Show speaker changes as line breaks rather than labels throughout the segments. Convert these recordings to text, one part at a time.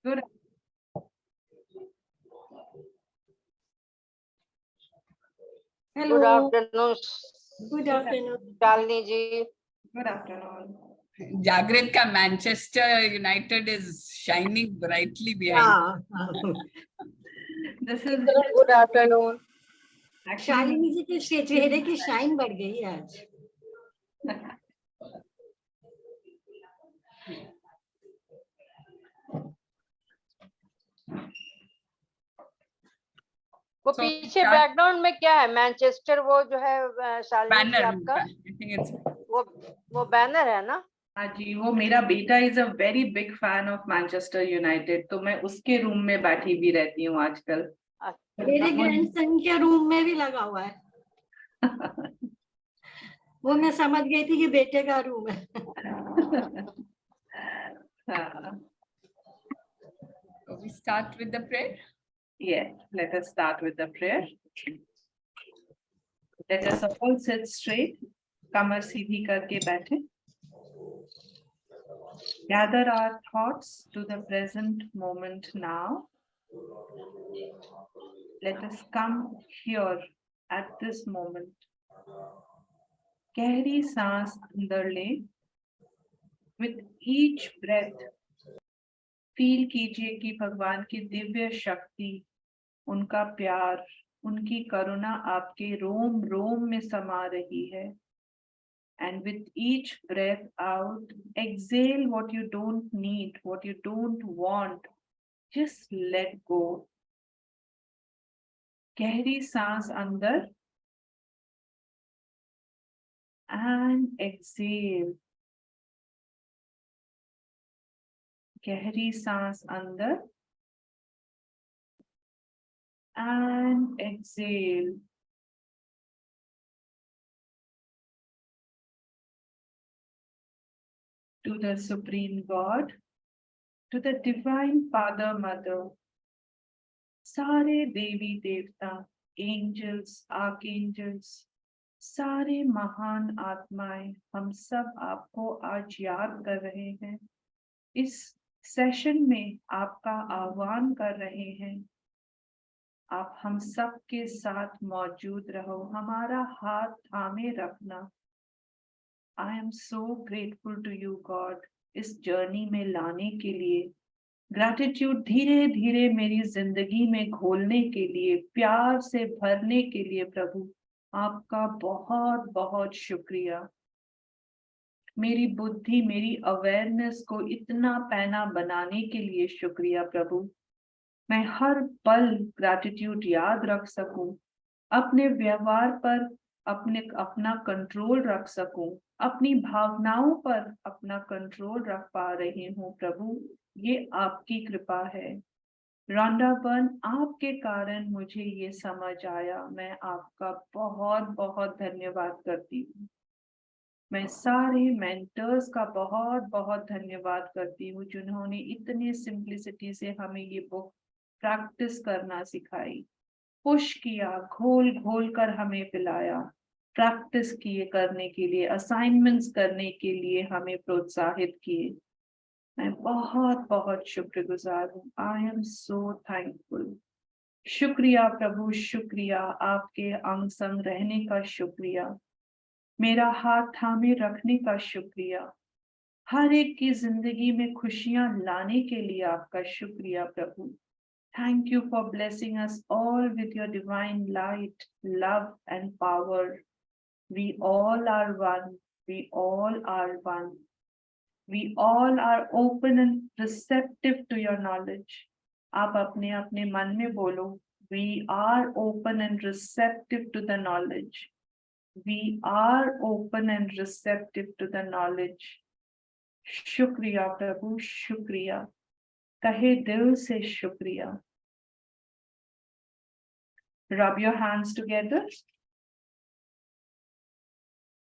Good.
Hello.
Good afternoon,
Good afternoon.
Shalini ji.
Good afternoon.
Jagrit ka Manchester United is shining brightly behind.
Yeah.
This is
Good afternoon.
Shalini जी के चेहरे की shine बढ़ गई है आज.
वो
So,
पीछे बैकग्राउंड में क्या है? मैनचेस्टर वो जो है शालिनी जी
Banner.
आपका
I think it's
वो बैनर है ना?
हाँ जी, वो मेरा बेटा is a very big fan of Manchester United, तो मैं उसके रूम में बैठी भी रहती हूँ आजकल.
मेरे ग्रैंडसन के रूम में भी लगा हुआ है. वो मैं समझ गई थी कि बेटे का रूम है.
हाँ.
So we start with the prayer.
Yes, let us start with the prayer. Let us all sit straight. कमर सीधी करके बैठे. Gather our thoughts to the present moment now. Let us come here at this moment. गहरी सांस अंदर ले. With each breath, feel कीजिए कि भगवान की दिव्य शक्ति, उनका प्यार, उनकी करुणा आपके रोम रोम में समा रही है. And with each breath out, exhale what you don't need, what you don't want. Just let go. गहरी सांस अंदर and exhale. गहरी सांस अंदर and exhale. To the Supreme God, to the Divine Father, Mother, सारे देवी देवता, angels, archangels, सारे महान आत्माएं, हम सब आपको आज याद कर रहे हैं. इस सेशन में आपका आह्वान कर रहे हैं. आप हम सब के साथ मौजूद रहो, हमारा हाथ थामे रखना. I am so grateful to you, God, इस जर्नी में लाने के लिए. ग्रैटिट्यूड धीरे धीरे मेरी जिंदगी में घोलने के लिए, प्यार से भरने के लिए प्रभु आपका बहुत बहुत शुक्रिया. मेरी बुद्धि, मेरी अवेयरनेस को इतना पैना बनाने के लिए शुक्रिया प्रभु. मैं हर पल ग्रैटिट्यूड याद रख सकूं, अपने व्यवहार पर अपना कंट्रोल रख सकूं, अपनी भावनाओं पर अपना कंट्रोल रख पा रही हूं प्रभु. ये आपकी कृपा है. रॉन्डाबर्न, आपके कारण मुझे ये समझ आया. मैं आपका बहुत बहुत धन्यवाद करती हूँ. मैं सारे मेंटर्स का बहुत बहुत धन्यवाद करती हूँ जिन्होंने इतने सिंपलिसिटी से हमें ये बुक प्रैक्टिस करना सिखाई, पुश किया, घोल घोल कर हमें पिलाया, प्रैक्टिस किए करने के लिए, असाइनमेंट्स करने के लिए हमें प्रोत्साहित किए. मैं बहुत बहुत शुक्रगुजार हूँ. I am so thankful. शुक्रिया प्रभु, शुक्रिया. आपके अंग संग रहने का शुक्रिया. मेरा हाथ थामे रखने का शुक्रिया. हर एक की जिंदगी में खुशियां लाने के लिए आपका शुक्रिया प्रभु. Thank you for blessing us all with your divine light, love and power. We all are one. We all are one. We all are open and receptive to your knowledge. आप अपने अपने मन में बोलो. We are open and receptive to the knowledge. We are open and receptive to the knowledge. शुक्रिया प्रभु, शुक्रिया. कहे दिल से शुक्रिया. Rub your hands together.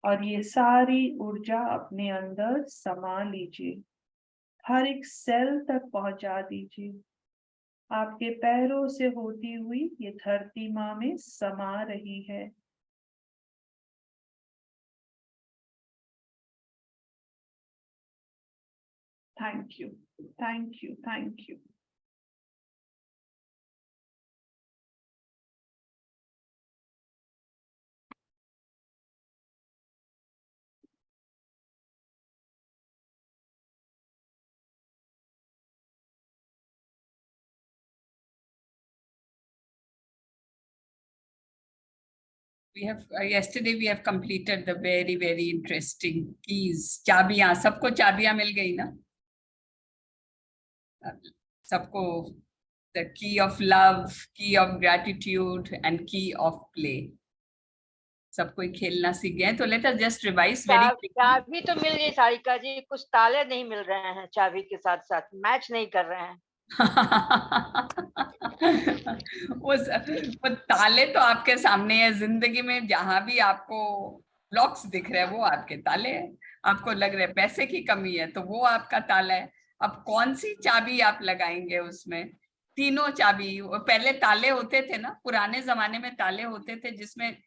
और ये सारी ऊर्जा अपने अंदर समा लीजिए. हर एक सेल तक पहुंचा दीजिए. आपके पैरों से होती हुई ये धरती माँ में समा रही है. Thank you, thank you, thank you.
We have yesterday we have completed the very interesting keys. चाबियां, सबको चाबियां मिल गई ना? सबको the key of love, key of gratitude and key of play. सब कोई खेलना सीख गए, तो let us just revise very quickly.
चाबी तो मिल गई सारिका जी, कुछ ताले नहीं मिल रहे हैं, चाबी के साथ साथ मैच नहीं कर रहे हैं।
वो ताले तो आपके सामने है जिंदगी में, जहां भी आपको लॉक्स दिख रहे हैं वो आपके ताले हैं। आपको लग रहा है पैसे की कमी है तो वो आपका ताला है। अब कौन सी चाबी आप लगाएंगे उसमें? तीनों चाबी, वो पहले ताले होते थे ना, पुराने जमाने में ताले होते थे जिसमें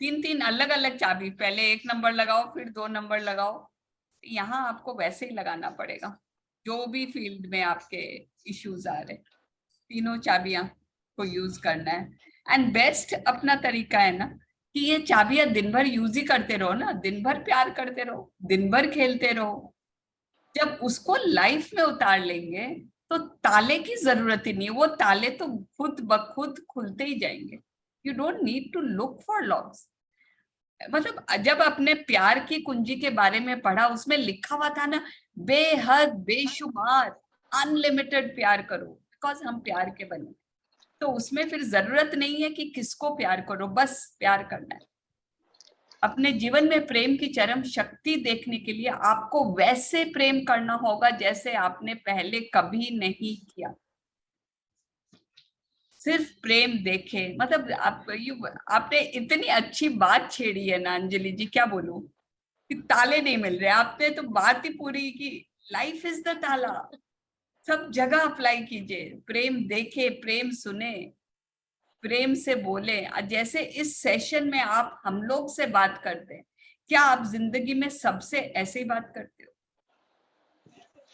3 अलग अलग चाबी, पहले 1 नंबर लगाओ फिर 2 नंबर लगाओ। यहाँ आपको वैसे ही लगाना पड़ेगा जो भी फील्ड में आपके इश्यूज आ रहे, तीनों चाबियां को यूज करना है। एंड बेस्ट अपना तरीका है ना कि ये चाबियां दिन भर यूज ही करते रहो ना, दिन भर प्यार करते रहो, दिन भर खेलते रहो। जब उसको लाइफ में उतार लेंगे तो ताले की जरूरत ही नहीं, वो ताले तो खुद ब खुद खुलते ही जाएंगे। You don't need to look for locks. मतलब जब अपने प्यार की कुंजी के बारे में पढ़ा, उसमें लिखा हुआ था ना, बेहद बेशुमार अनलिमिटेड प्यार करो, बिकॉज हम प्यार के बने। तो उसमें फिर जरूरत नहीं है कि किसको प्यार करो, बस प्यार करना है। अपने जीवन में प्रेम की चरम शक्ति देखने के लिए आपको वैसे प्रेम करना होगा जैसे आपने पहले कभी नहीं किया। सिर्फ प्रेम देखे, मतलब आपने इतनी अच्छी बात छेड़ी है ना अंजलि जी, क्या बोलूं कि ताले नहीं मिल रहे। आपने तो बात ही पूरी की, लाइफ इज द ताला। सब जगह अप्लाई कीजिए, प्रेम देखे, प्रेम सुने, प्रेम से बोले। जैसे इस सेशन में आप हम लोग से बात करते हैं, क्या आप जिंदगी में सबसे ऐसे ही बात करते हो?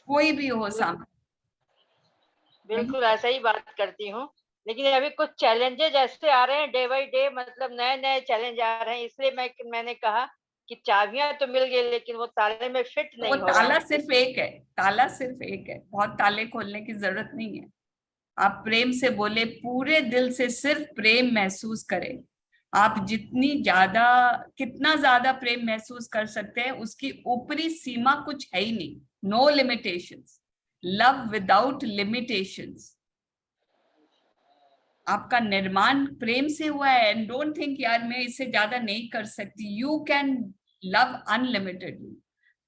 कोई भी हो सामने,
बिल्कुल ऐसा ही बात करती हूँ, लेकिन अभी कुछ चैलेंजेस ऐसे आ रहे हैं डे बाय डे, मतलब नए नए चैलेंज आ रहे हैं, इसलिए मैंने कहा कि चाबियां तो मिल गई लेकिन वो ताले में फिट नहीं
वो
हो रहा
ताला
है।
सिर्फ एक है, ताला सिर्फ एक है, बहुत ताले खोलने की जरूरत नहीं है। आप प्रेम से बोले, पूरे दिल से सिर्फ प्रेम महसूस करें। आप कितना ज्यादा प्रेम महसूस कर सकते हैं, उसकी ऊपरी सीमा कुछ है ही नहीं। No limitations, love without limitations. आपका निर्माण प्रेम से हुआ है, एंड डोंट थिंक यार मैं इससे ज्यादा नहीं कर सकती। यू कैन लव अनलिमिटेडली,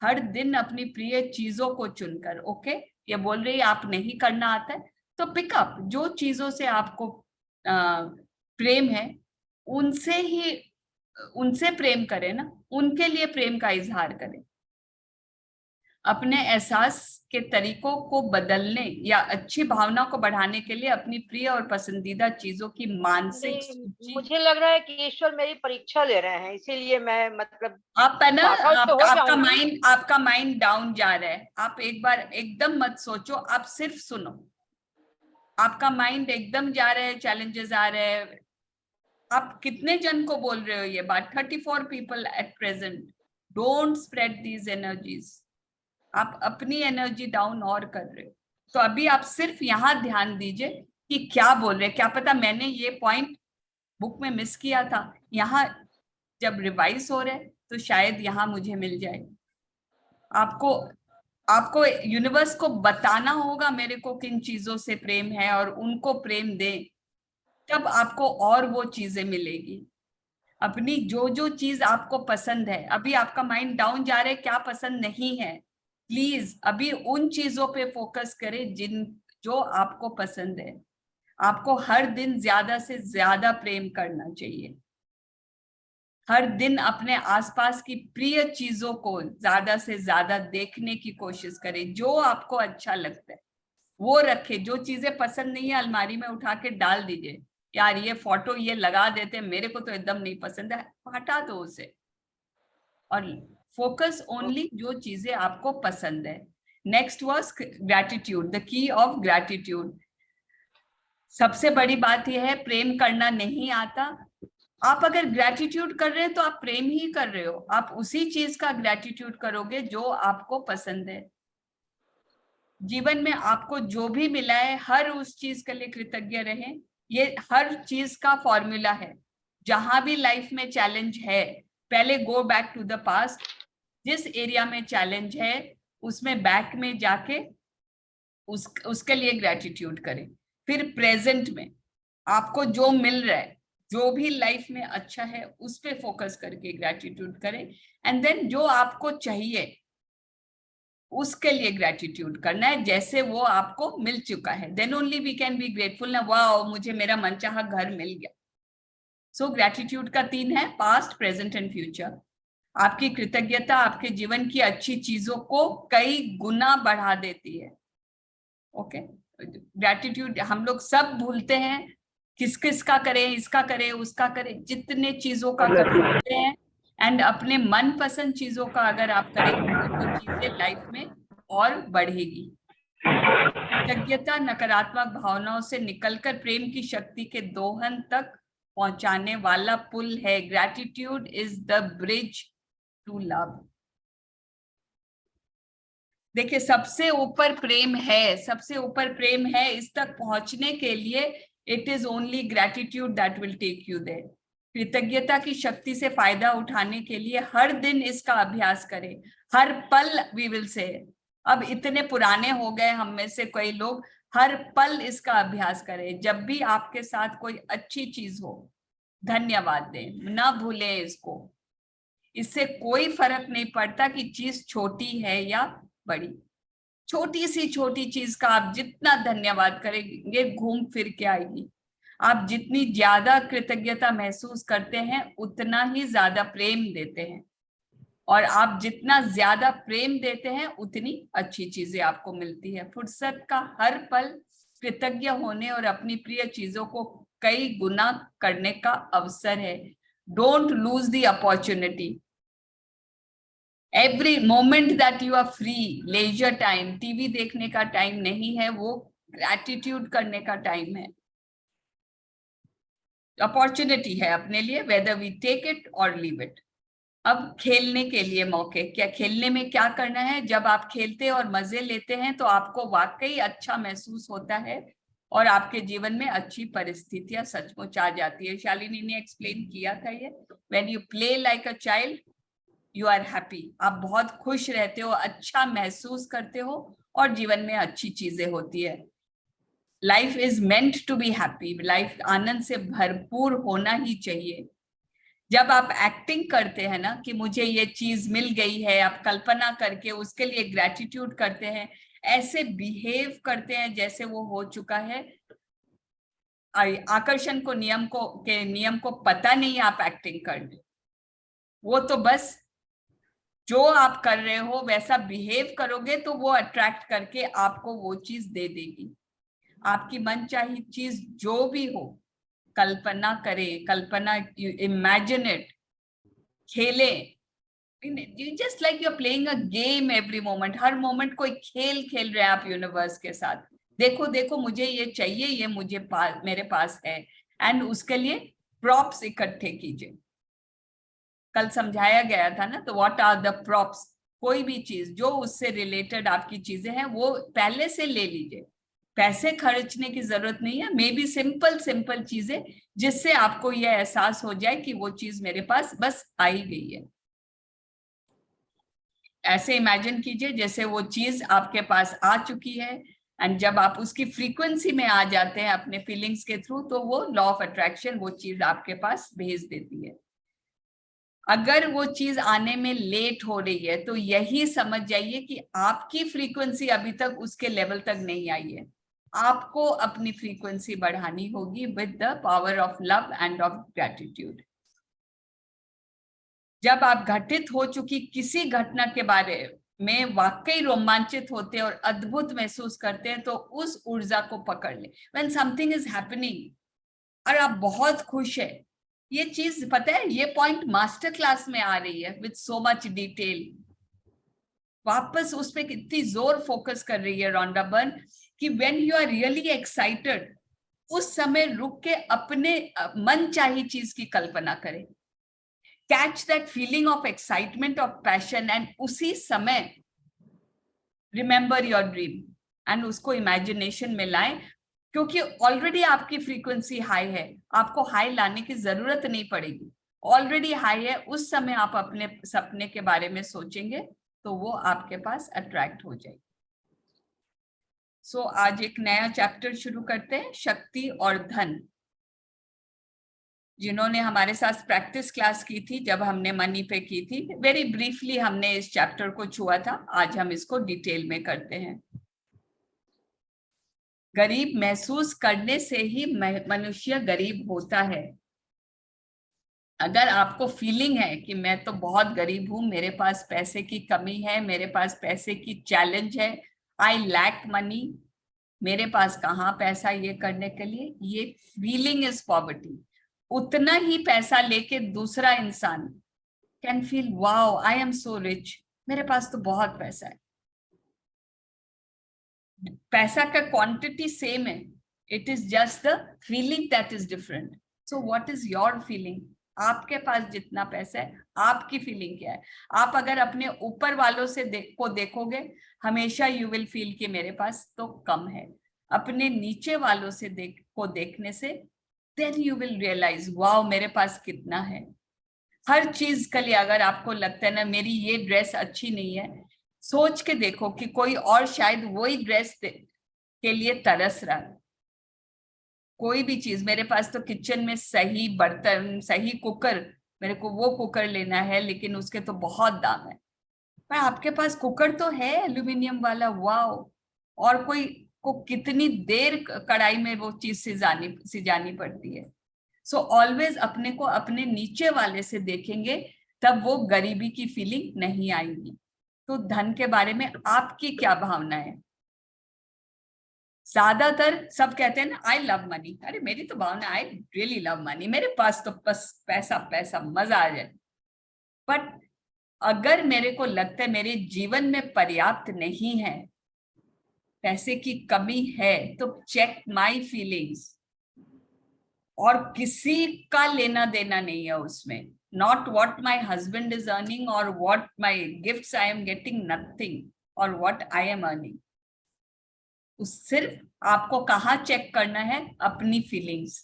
हर दिन अपनी प्रिय चीजों को चुनकर। ओके, ये बोल रही आप नहीं करना आता है तो पिकअप, जो चीजों से आपको प्रेम है उनसे प्रेम करें ना, उनके लिए प्रेम का इजहार करें। अपने एहसास के तरीकों को बदलने या अच्छी भावना को बढ़ाने के लिए अपनी प्रिय और पसंदीदा चीजों की मानसिक सूची।
मुझे लग रहा है कि ईश्वर मेरी परीक्षा ले रहे हैं, इसीलिए मैं मतलब
आप है ना,
तो हो
आपका माइंड डाउन जा रहा है। आप एक बार एकदम मत सोचो, आप सिर्फ सुनो। आपका माइंड एकदम जा रहा है, चैलेंजेस आ रहे हैं। आप कितने जन को बोल रहे हो ये बात? 34 people at present. Don't spread these energies. आप अपनी एनर्जी डाउन और कर रहे हो। तो अभी आप सिर्फ यहाँ ध्यान दीजिए कि क्या बोल रहे हैं। क्या पता मैंने ये पॉइंट बुक में मिस किया था, यहाँ जब रिवाइज हो रहे तो शायद यहाँ मुझे मिल जाए। आपको यूनिवर्स को बताना होगा मेरे को किन चीजों से प्रेम है और उनको प्रेम दे, तब आपको और वो चीजें मिलेगी। अपनी जो चीज आपको पसंद है, अभी आपका माइंड डाउन जा रहा है, क्या पसंद नहीं है, प्लीज अभी उन चीजों पे फोकस करें जो आपको पसंद है। आपको हर दिन ज्यादा से ज्यादा प्रेम करना चाहिए। हर दिन अपने आसपास की प्रिय चीजों को ज्यादा से ज्यादा देखने की कोशिश करें। जो आपको अच्छा लगता है वो रखे, जो चीजें पसंद नहीं है अलमारी में उठा के डाल दीजिए। यार ये फोटो ये लगा देते, मेरे को तो एकदम नहीं पसंद है, हटा दो उसे और फोकस ओनली जो चीजें आपको पसंद है। Next was gratitude, the key of gratitude. सबसे बड़ी बात यह है, प्रेम करना नहीं आता, आप अगर ग्रैटिट्यूड कर रहे हैं तो आप प्रेम ही कर रहे हो। आप उसी चीज का ग्रैटिट्यूड करोगे जो आपको पसंद है। जीवन में आपको जो भी मिला है हर उस चीज के लिए कृतज्ञ रहें। ये हर चीज का फॉर्मूला है। जहां भी लाइफ में चैलेंज है, पहले go back to the past, जिस एरिया में चैलेंज है उसमें बैक में जाके उसके लिए ग्रेटिट्यूड करें। फिर प्रेजेंट में आपको जो मिल रहा है, जो भी लाइफ में अच्छा है, उस पे फोकस करके ग्रेटिट्यूड करें। एंड देन जो आपको चाहिए उसके लिए ग्रेटिट्यूड करना है, जैसे वो आपको मिल चुका है। Then only we can be grateful ना, वाह मुझे मेरा मनचाहा घर मिल गया। सो ग्रेटिट्यूड का 3 है, पास्ट, प्रेजेंट एंड फ्यूचर। आपकी कृतज्ञता आपके जीवन की अच्छी चीजों को कई गुना बढ़ा देती है। ओके, ग्रेटिट्यूड हम लोग सब भूलते हैं, किस किस का करें, इसका करें, उसका करें, जितने चीजों का करते हैं। एंड अपने मनपसंद चीजों का अगर आप करेंगे तो चीजें लाइफ में और बढ़ेगी। कृतज्ञता नकारात्मक भावनाओं से निकलकर प्रेम की शक्ति के दोहन तक पहुंचाने वाला पुल है। Gratitude is the bridge to love. देखिए, सबसे ऊपर प्रेम है, सबसे ऊपर प्रेम है। इस तक पहुंचने के लिए it is only gratitude that will take you there. कृतज्ञता की शक्ति से फायदा उठाने के लिए हर दिन इसका अभ्यास करें, हर पल। वी विल से, अब इतने पुराने हो गए हम में से कई लोग, हर पल इसका अभ्यास करें। जब भी आपके साथ कोई अच्छी चीज हो, धन्यवाद दें, ना भूलें इसको। इससे कोई फर्क नहीं पड़ता कि चीज छोटी है या बड़ी। छोटी सी छोटी चीज का आप जितना धन्यवाद करेंगे, घूम फिर के आएगी। आप जितनी ज्यादा कृतज्ञता महसूस करते हैं, उतना ही ज्यादा प्रेम देते हैं, और आप जितना ज्यादा प्रेम देते हैं, उतनी अच्छी चीजें आपको मिलती है। फुर्सत का हर पल कृतज्ञ होने और अपनी प्रिय चीजों को कई गुना करने का अवसर है। Don't lose the opportunity. Every moment that you are free, leisure time, TV देखने का टाइम नहीं है, वो ग्रैटिट्यूड करने का टाइम है। अपॉर्चुनिटी है अपने लिए, वेदर वी टेक इट और लीव इट। अब खेलने के लिए मौके, क्या खेलने में क्या करना है? जब आप खेलते और मजे लेते हैं तो आपको वाकई अच्छा महसूस होता है और आपके जीवन में अच्छी परिस्थितियां सचमुच आ जाती है। शालिनी ने एक्सप्लेन किया था ये, when you play like a child you are happy. आप बहुत खुश रहते हो, अच्छा महसूस करते हो और जीवन में अच्छी चीजें होती है। Life is meant to be happy. Life आनंद से भरपूर होना ही चाहिए। जब आप एक्टिंग करते हैं ना कि मुझे ये चीज मिल गई है, आप कल्पना करके उसके लिए ग्रेटिट्यूड करते हैं, ऐसे बिहेव करते हैं जैसे वो हो चुका है। आकर्षण को नियम को पता नहीं आप एक्टिंग कर रहे, वो तो बस जो आप कर रहे हो वैसा बिहेव करोगे तो वो अट्रैक्ट करके आपको वो चीज दे देगी। आपकी मनचाही चीज जो भी हो, कल्पना करें, कल्पना, इमेजिन इट, खेले। Just like you are playing a game every moment. हर मोमेंट कोई खेल खेल रहे हैं आप यूनिवर्स के साथ। देखो देखो मुझे ये चाहिए, ये मुझे मेरे पास है। एंड उसके लिए प्रॉप्स इकट्ठे कीजिए। कल समझाया गया था ना, तो व्हाट आर द प्रॉप्स? कोई भी चीज जो उससे रिलेटेड आपकी चीजें हैं वो पहले से ले लीजिए। पैसे खर्चने की जरूरत नहीं है, मे बी सिंपल चीजें जिससे आपको यह एहसास हो जाए कि वो चीज मेरे पास बस आई गई है। ऐसे इमेजिन कीजिए जैसे वो चीज आपके पास आ चुकी है। एंड जब आप उसकी फ्रीक्वेंसी में आ जाते हैं अपने फीलिंग्स के थ्रू, तो वो लॉ ऑफ अट्रैक्शन वो चीज आपके पास भेज देती है। अगर वो चीज आने में लेट हो रही है तो यही समझ जाइए कि आपकी फ्रीक्वेंसी अभी तक उसके लेवल तक नहीं आई है। आपको अपनी फ्रीक्वेंसी बढ़ानी होगी with the power of love end of gratitude. जब आप घटित हो चुकी किसी घटना के बारे में वाकई रोमांचित होते और अद्भुत महसूस करते हैं, तो उस ऊर्जा को पकड़ ले। व्हेन समथिंग इज हैपनिंग और आप बहुत खुश है, ये चीज पता है, ये पॉइंट मास्टर क्लास में आ रही है विद सो मच डिटेल। वापस उस पर कितनी जोर फोकस कर रही है रॉन्डा बर्न कि when you are really excited, उस समय रुक के अपने मन चाही चीज की कल्पना करें। Catch that feeling of excitement, of passion, and उसी समय रिमेंबर योर ड्रीम एंड उसको इमेजिनेशन में लाएं। क्योंकि ऑलरेडी आपकी फ्रीक्वेंसी हाई है, आपको हाई लाने की जरूरत नहीं पड़ेगी, ऑलरेडी हाई है। उस समय आप अपने सपने के बारे में सोचेंगे तो वो आपके पास अट्रैक्ट हो जाएगी। सो आज एक नया चैप्टर शुरू करते हैं, शक्ति और धन। जिन्होंने हमारे साथ प्रैक्टिस क्लास की थी, जब हमने मनी पे की थी, वेरी ब्रीफली हमने इस चैप्टर को छुआ था। आज हम इसको डिटेल में करते हैं। गरीब महसूस करने से ही मनुष्य गरीब होता है। अगर आपको फीलिंग है कि मैं तो बहुत गरीब हूं, मेरे पास पैसे की कमी है, मेरे पास पैसे की चैलेंज है, आई लैक मनी, मेरे पास कहाँ पैसा ये करने के लिए, ये फीलिंग इज पॉवर्टी। उतना ही पैसा लेके दूसरा इंसान can feel wow I am so rich, मेरे पास तो बहुत पैसा है। पैसा का क्वांटिटी सेम है, it is just the feeling that is different. So what is your feeling? आपके पास जितना पैसा है, आपकी फीलिंग क्या है? आप अगर अपने ऊपर वालों से को देखोगे, हमेशा यू विल फील कि मेरे पास तो कम है। अपने नीचे वालों से देखने से then you will realise wow मेरे पास कितना है। हर चीज के लिए अगर आपको लगता है ना मेरी ये ड्रेस अच्छी नहीं है, सोच के देखो कि कोई और शायद वही ड्रेस के लिए तरस रहा है। कोई भी चीज, मेरे पास तो किचन में सही बर्तन, सही कुकर, मेरे को वो कुकर लेना है लेकिन उसके तो बहुत दाम है। पर आपके पास कुकर तो है एल्यूमिनियम वाला, वाओ। और कोई को कितनी देर कढ़ाई में वो चीज सिजानी पड़ती है। सो ऑलवेज अपने को अपने नीचे वाले से देखेंगे, तब वो गरीबी की फीलिंग नहीं आएगी। तो धन के बारे में आपकी क्या भावना है? ज्यादातर सब कहते हैं ना आई लव मनी। अरे मेरी तो भावना आई रियली लव मनी, मेरे पास तो बस पैसा पैसा, मजा आ जाए। बट अगर मेरे को लगता है मेरे जीवन में पर्याप्त नहीं है, पैसे की कमी है, तो चेक माई फीलिंग्स। और किसी का लेना देना नहीं है उसमें। Not what my husband is earning और what my gifts I am getting, nothing, और व्हाट आई एम अर्निंग। सिर्फ आपको कहाँ चेक करना है? अपनी फीलिंग्स।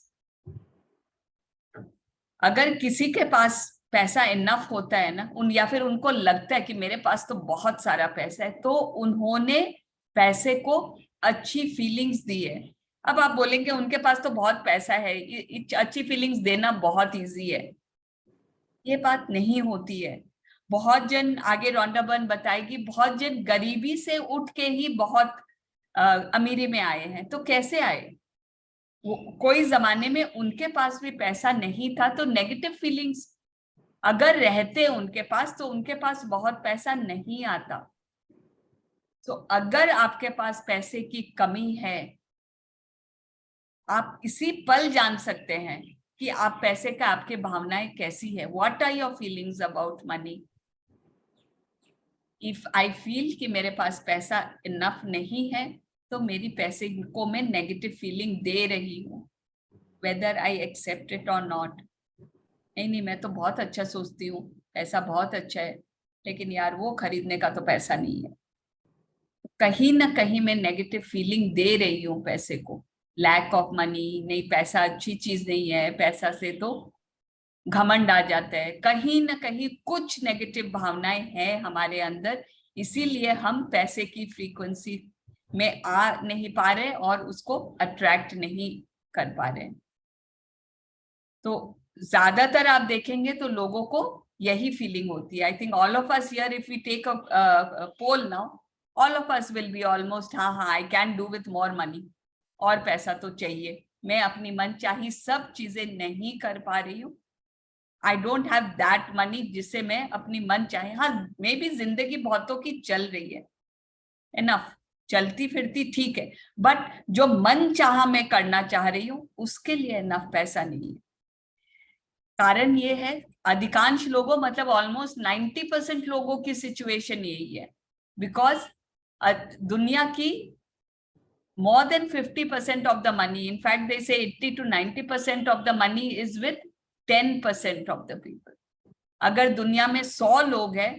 अगर किसी के पास पैसा इनफ होता है ना, या फिर उनको लगता है कि मेरे पास तो बहुत सारा पैसा है, तो उन्होंने पैसे को अच्छी फीलिंग्स दी है। अब आप बोलेंगे उनके पास तो बहुत पैसा है, अच्छी फीलिंग्स देना बहुत इजी है। ये बात नहीं होती है। बहुत जन, आगे रॉन्डाबर्न बताएगी, बहुत जन गरीबी से उठ के ही बहुत अमीरी में आए हैं। तो कैसे आए? कोई जमाने में उनके पास भी पैसा नहीं था, तो नेगेटिव फीलिंग्स अगर रहते उनके पास, तो उनके पास बहुत पैसा नहीं आता। तो अगर आपके पास पैसे की कमी है, आप इसी पल जान सकते हैं कि आप पैसे का, आपकी भावनाएं कैसी है। What are your feelings about money? If I feel कि मेरे पास पैसा इनफ नहीं है, तो मेरी पैसे को मैं नेगेटिव फीलिंग दे रही हूँ, वेदर आई एक्सेप्ट इट और नॉट। नहीं, मैं तो बहुत अच्छा सोचती हूँ, पैसा बहुत अच्छा है, लेकिन यार वो खरीदने का तो पैसा नहीं है। कहीं ना कहीं मैं नेगेटिव फीलिंग दे रही हूँ पैसे को। लैक ऑफ मनी, नहीं पैसा अच्छी चीज नहीं है, पैसा से तो घमंड आ जाता है। कहीं ना कहीं कुछ नेगेटिव भावनाएं हैं हमारे अंदर, इसीलिए हम पैसे की फ्रीक्वेंसी में आ नहीं पा रहे और उसको अट्रैक्ट नहीं कर पा रहे। तो ज्यादातर आप देखेंगे तो लोगों को यही फीलिंग होती है। I think all of us here, if we take a poll now, all of us will be almost हाँ I can do with more money. और पैसा तो चाहिए, मैं अपनी मनचाही सब चीजें नहीं कर पा रही हूँ। I don't have that money जिससे मैं अपनी मन चाहे, हाँ मे भी जिंदगी बहुतों की चल रही है, इनफ, चलती फिरती ठीक है, बट जो मन चाहा मैं करना चाह रही हूँ उसके लिए इनफ पैसा नहीं है। कारण ये है, अधिकांश लोगों, मतलब ऑलमोस्ट 90% लोगों की सिचुएशन यही है, बिकॉज दुनिया की more than 50% of the money, in fact they say 80 to 90% of the money is with 10% of the people. अगर दुनिया में 100 लोग हैं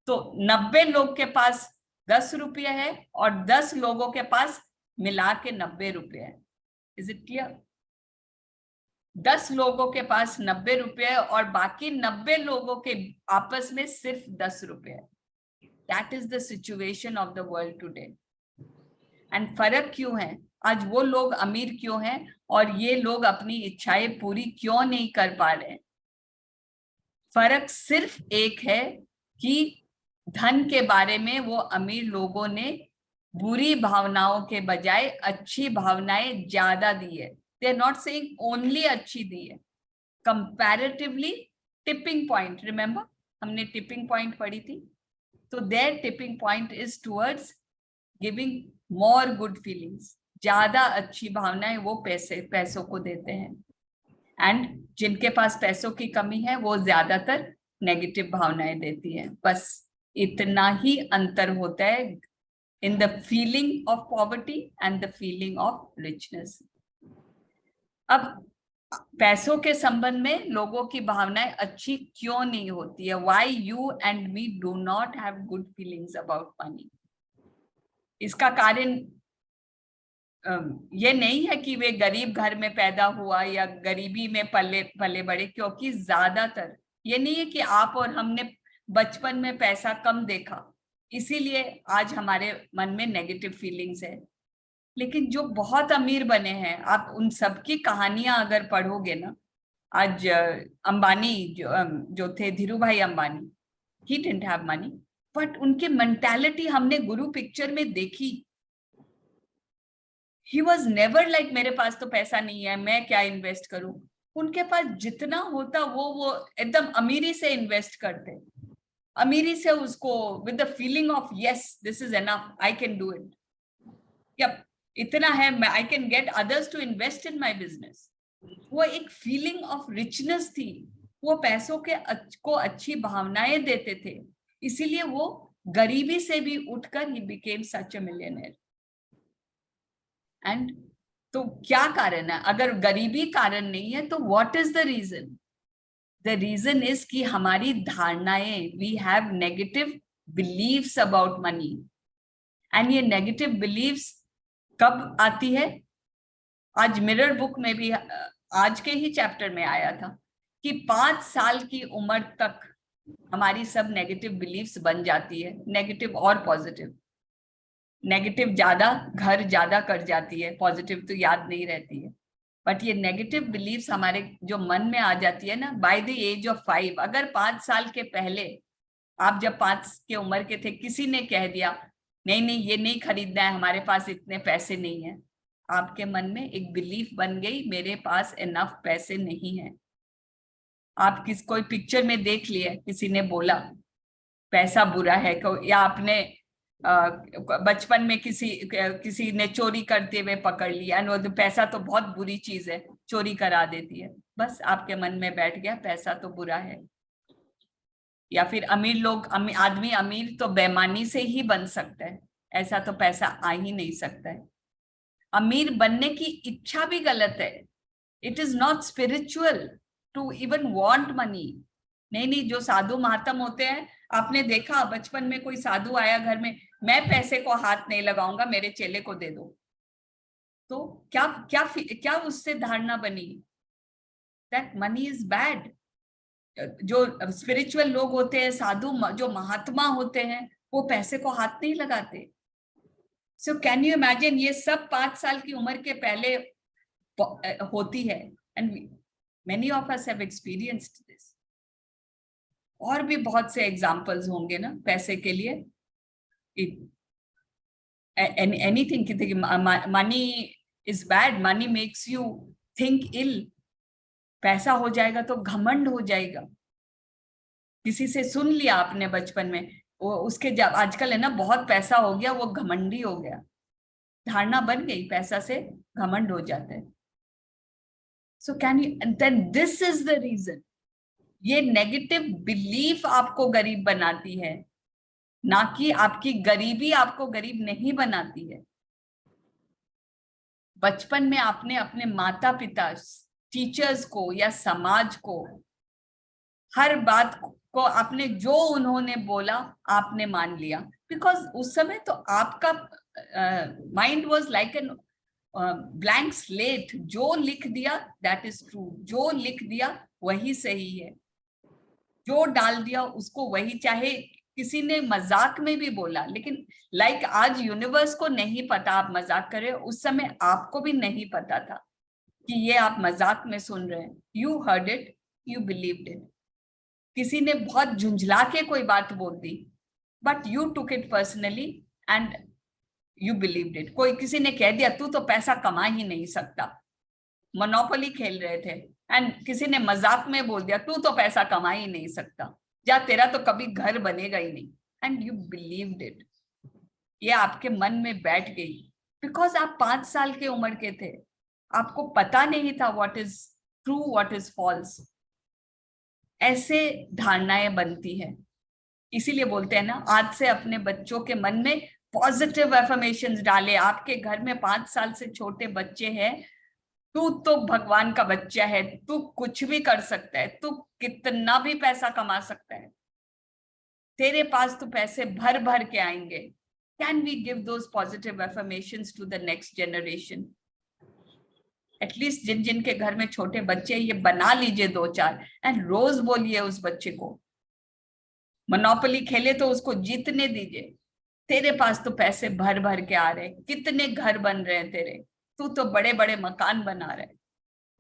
तो 90 लोग के पास 10 रुपये है और 10 लोगों के पास मिला के 90 रुपये है। Is it clear? 10 लोगों के पास 90 रुपए है और बाकी 90 लोगों के आपस में सिर्फ 10 रुपए है. That is the situation of the world today. And फर्क क्यों है? आज वो लोग अमीर क्यों हैं और ये लोग अपनी इच्छाएं पूरी क्यों नहीं कर पा रहे? फर्क सिर्फ एक है कि धन के बारे में वो अमीर लोगों ने बुरी भावनाओं के बजाय अच्छी भावनाएं ज्यादा दी है. They are not saying only अच्छी दी है, कंपैरेटिवली टिपिंग पॉइंट. रिमेंबर हमने टिपिंग पॉइंट पढ़ी थी. तो their tipping point is towards giving more good feelings. ज्यादा अच्छी भावनाएं वो पैसों को देते हैं. एंड जिनके पास पैसों की कमी है वो ज्यादातर नेगेटिव भावनाएं देती है. बस इतना ही अंतर होता है in the feeling of poverty and the feeling of richness. अब पैसों के संबंध में लोगों की भावनाएं अच्छी क्यों नहीं होती है? Why you and me do not have good feelings about money? इसका कारण ये नहीं है कि वे गरीब घर में पैदा हुआ या गरीबी में पले बड़े, क्योंकि ज्यादातर ये नहीं है कि आप और हमने बचपन में पैसा कम देखा इसीलिए आज हमारे मन में नेगेटिव फीलिंग्स है. लेकिन जो बहुत अमीर बने हैं, आप उन सब की कहानियां अगर पढ़ोगे ना, आज अंबानी जो थे, धीरू भाई Ambani, he didn't have money but उनकी मेंटालिटी हमने गुरु पिक्चर में देखी. ही वॉज नेवर लाइक मेरे पास तो पैसा नहीं है, मैं क्या इन्वेस्ट करूं. उनके पास जितना होता वो एकदम अमीरी से इन्वेस्ट करते, अमीरी से उसको with the feeling of yes this is enough, I can do it. Yup, इतना है, मैं I can get others to invest in my business. वो एक फीलिंग ऑफ रिचनेस थी. वो पैसों को अच्छी भावनाएं देते थे, इसीलिए वो गरीबी से भी उठकर he became such a millionaire. And तो क्या कारण है? अगर गरीबी कारण नहीं है तो what is the reason? The reason is कि हमारी धारणाएं, we have negative believes about money. And ये नेगेटिव बिलीव्स कब आती है? आज मिरर बुक में भी आज के ही चैप्टर में आया था कि 5 साल की उम्र तक हमारी सब नेगेटिव बिलीव्स बन जाती है, नेगेटिव और पॉजिटिव. नेगेटिव ज्यादा घर ज्यादा कर जाती है, पॉजिटिव तो याद नहीं रहती है. बट ये नेगेटिव बिलीव्स हमारे जो मन में आ जाती है ना, बाय द एज ऑफ 5. अगर 5 साल के पहले, आप जब 5 की उम्र के थे, किसी ने कह दिया नहीं नहीं ये नहीं खरीदना है, हमारे पास इतने पैसे नहीं है, आपके मन में एक बिलीफ बन गई मेरे पास इनफ पैसे नहीं है. आप कोई पिक्चर में देख लिया, किसी ने बोला पैसा बुरा है, या आपने बचपन में किसी ने चोरी करते हुए पकड़ लिया, और पैसा तो बहुत बुरी चीज है, चोरी करा देती है, बस आपके मन में बैठ गया पैसा तो बुरा है. या फिर आदमी अमीर तो बेईमानी से ही बन सकता है, ऐसा तो पैसा आ ही नहीं सकता है. अमीर बनने की इच्छा भी गलत है. It is not spiritual to even want money. नहीं, जो साधु महात्म होते हैं, आपने देखा बचपन में कोई साधु आया घर में, मैं पैसे को हाथ नहीं लगाऊंगा, मेरे चेले को दे दो. तो क्या उससे धारणा बनी? That money is bad. जो स्पिरिचुअल लोग होते हैं, साधु जो महात्मा होते हैं, वो पैसे को हाथ नहीं लगाते. सो कैन यू इमेजिन, ये सब 5 साल की उम्र के पहले होती है. And many of us have experienced this. और भी बहुत से एग्जाम्पल्स होंगे ना पैसे के लिए. Anything, money is bad, money makes you think ill. पैसा हो जाएगा तो घमंड हो जाएगा. किसी से सुन लिया आपने बचपन में, वो उसके जब आजकल है ना बहुत पैसा हो गया, वो घमंडी हो गया, धारणा बन गई, पैसा से घमंड हो जाता है. So can you, then this is the reason. ये नेगेटिव बिलीफ आपको गरीब बनाती है, ना कि आपकी गरीबी आपको गरीब नहीं बनाती है. बचपन में आपने अपने माता पिता, टीचर्स को या समाज को, हर बात को आपने जो उन्होंने बोला आपने मान लिया, बिकॉज उस समय तो आपका mind was like an blank slate, जो लिख दिया दैट इज ट्रू, जो लिख दिया वही सही है, जो डाल दिया उसको वही, चाहे किसी ने मजाक में भी बोला, लेकिन लाइक आज यूनिवर्स को नहीं पता आप मजाक कर रहे हो, उस समय आपको भी नहीं पता था कि ये आप मजाक में सुन रहे हैं। You heard it, you believed it. किसी ने बहुत झुंझला के कोई बात बोल दी, but you took it personally and you believed it. कोई किसी ने कह दिया तू तो पैसा कमा ही नहीं सकता, मोनोपोली खेल रहे थे एंड किसी ने मजाक में बोल दिया तू तो पैसा कमा ही नहीं सकता, या तेरा तो कभी घर बनेगा ही नहीं, एंड यू बिलीव्ड इट। ये आपके मन में बैठ गई बिकॉज आप 5 साल के उम्र के थे, आपको पता नहीं था what is true what is false. ऐसे धारणाएं बनती है, इसीलिए बोलते हैं ना, आज से अपने बच्चों के मन में पॉजिटिव एफर्मेशंस डाले। आपके घर में 5 साल से छोटे बच्चे हैं, तू तो भगवान का बच्चा है, तू कुछ भी कर सकता है, तू कितना भी पैसा कमा सकता है, तेरे पास तो पैसे भर भर के आएंगे। Can we give those positive affirmations to the next generation? At least जिन जिन के घर में छोटे बच्चे, ये बना लीजिए 2-4 एंड रोज बोलिए उस बच्चे को। मोनोपोली खेले तो उसको जीतने दीजिए, तेरे पास तो पैसे भर भर के आ रहे, कितने घर बन रहे हैं तेरे, तू तो बड़े बड़े मकान बना रहे।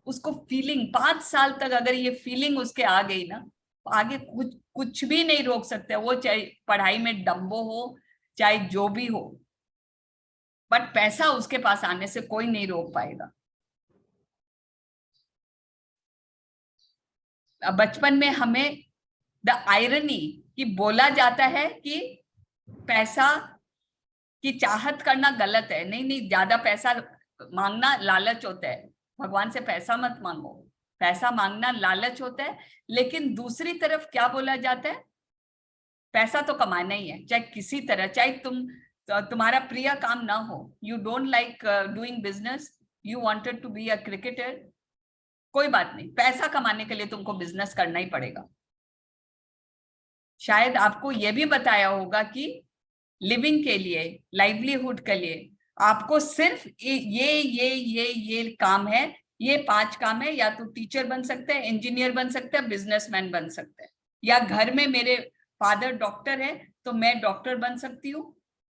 उसको फीलिंग 5 साल तक अगर ये फीलिंग उसके आ गई ना, आगे कुछ भी नहीं रोक सकते, वो चाहे पढ़ाई में डम्बो हो चाहे जो भी हो, बट पैसा उसके पास आने से कोई नहीं रोक पाएगा। बचपन में हमें द आयरनी कि बोला जाता है कि पैसा की चाहत करना गलत है, नहीं नहीं, ज्यादा पैसा मांगना लालच होता है, भगवान से पैसा मत मांगो, पैसा मांगना लालच होता है। लेकिन दूसरी तरफ क्या बोला जाता है, पैसा तो कमाना ही है, चाहे किसी तरह, चाहे तुम्हारा प्रिय काम ना हो, you don't like doing business, you wanted to be a cricketer, कोई बात नहीं, पैसा कमाने के लिए तुमको बिजनेस करना ही पड़ेगा। शायद आपको यह भी बताया होगा कि लिविंग के लिए, लाइवलीहुड के लिए आपको सिर्फ ये काम है, ये 5 काम है, या तो टीचर बन सकते हैं, इंजीनियर बन सकते हैं, बिजनेसमैन बन सकते हैं, या घर में मेरे फादर डॉक्टर है तो मैं डॉक्टर बन सकती हूँ।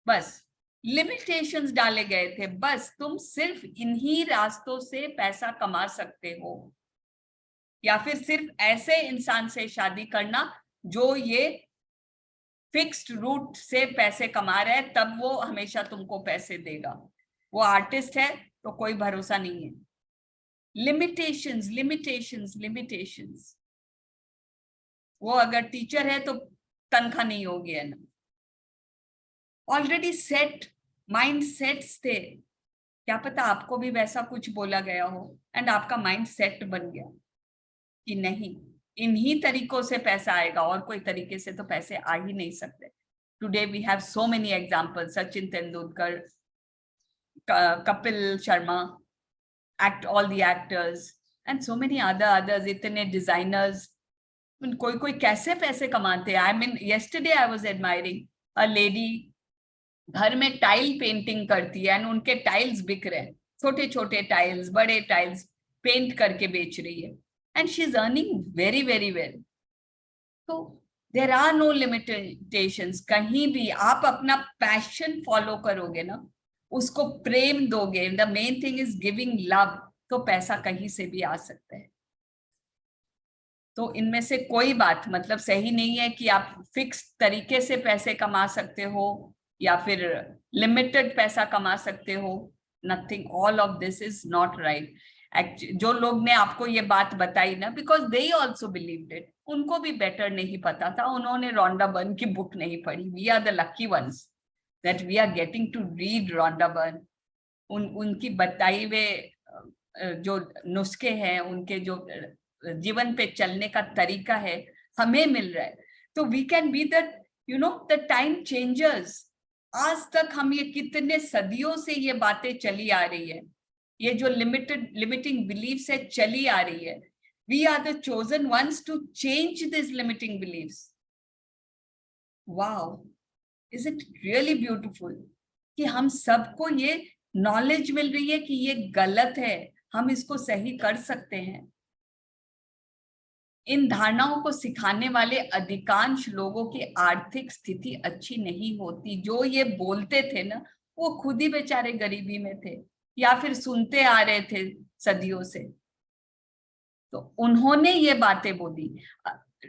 बस लिमिटेशंस डाले गए थे, बस तुम सिर्फ इन्हीं रास्तों से पैसा कमा सकते हो, या फिर सिर्फ ऐसे इंसान से शादी करना जो ये फिक्स्ड रूट से पैसे कमा रहा है, तब वो हमेशा तुमको पैसे देगा। वो आर्टिस्ट है तो कोई भरोसा नहीं है। Limitations limitations limitations. वो अगर टीचर है तो तनख्वाह नहीं होगी, है ना। ऑलरेडी सेट माइंड सेट्स थे, क्या पता आपको भी वैसा कुछ बोला गया हो एंड आपका माइंड सेट बन गया कि नहीं, इन्हीं तरीकों से पैसा आएगा, और कोई तरीके से तो पैसे आ ही नहीं सकते। Today we have so many examples, Sachin Tendulkar, Kapil Sharma, all the actors and so many others, इतने डिजाइनर्स, कोई कैसे पैसे कमाते हैं। I mean, yesterday I was admiring a lady, घर में टाइल पेंटिंग करती है एंड उनके टाइल्स बिक रहे हैं, छोटे छोटे टाइल्स, बड़े टाइल्स पेंट करके बेच रही है, and she is earning very very well. तो there are no limitations। कहीं भी आप अपना पैशन फॉलो करोगे ना, उसको प्रेम दोगे, the main thing is giving love, तो पैसा कहीं से भी आ सकता है। तो इनमें से कोई बात मतलब सही नहीं है कि आप फिक्स तरीके से पैसे कमा सकते हो या फिर लिमिटेड पैसा कमा सकते हो। Nothing, all of this is not right. जो लोग ने आपको ये बात बताई ना, because they also believed it, उनको भी बेटर नहीं पता था, उन्होंने रोंडा बर्न की बुक नहीं पढ़ी। We are the lucky ones that we are getting to read Rhonda Byrne। उनकी बताई हुए जो नुस्खे हैं, उनके जो जीवन पे चलने का तरीका है, हमें मिल रहा है। तो we can be the, you know, the time changers। आज तक हम ये कितने सदियों से ये बातें चली आ रही है, ये जो limiting beliefs है चली आ रही है। We are the chosen ones to change these limiting beliefs। Wow, is it really beautiful कि हम सबको ये नॉलेज मिल रही है कि ये गलत है, हम इसको सही कर सकते हैं। इन धारणाओं को सिखाने वाले अधिकांश लोगों की आर्थिक स्थिति अच्छी नहीं होती। जो ये बोलते थे ना, वो खुद ही बेचारे गरीबी में थे या फिर सुनते आ रहे थे सदियों से। तो उन्होंने ये बातें बोली।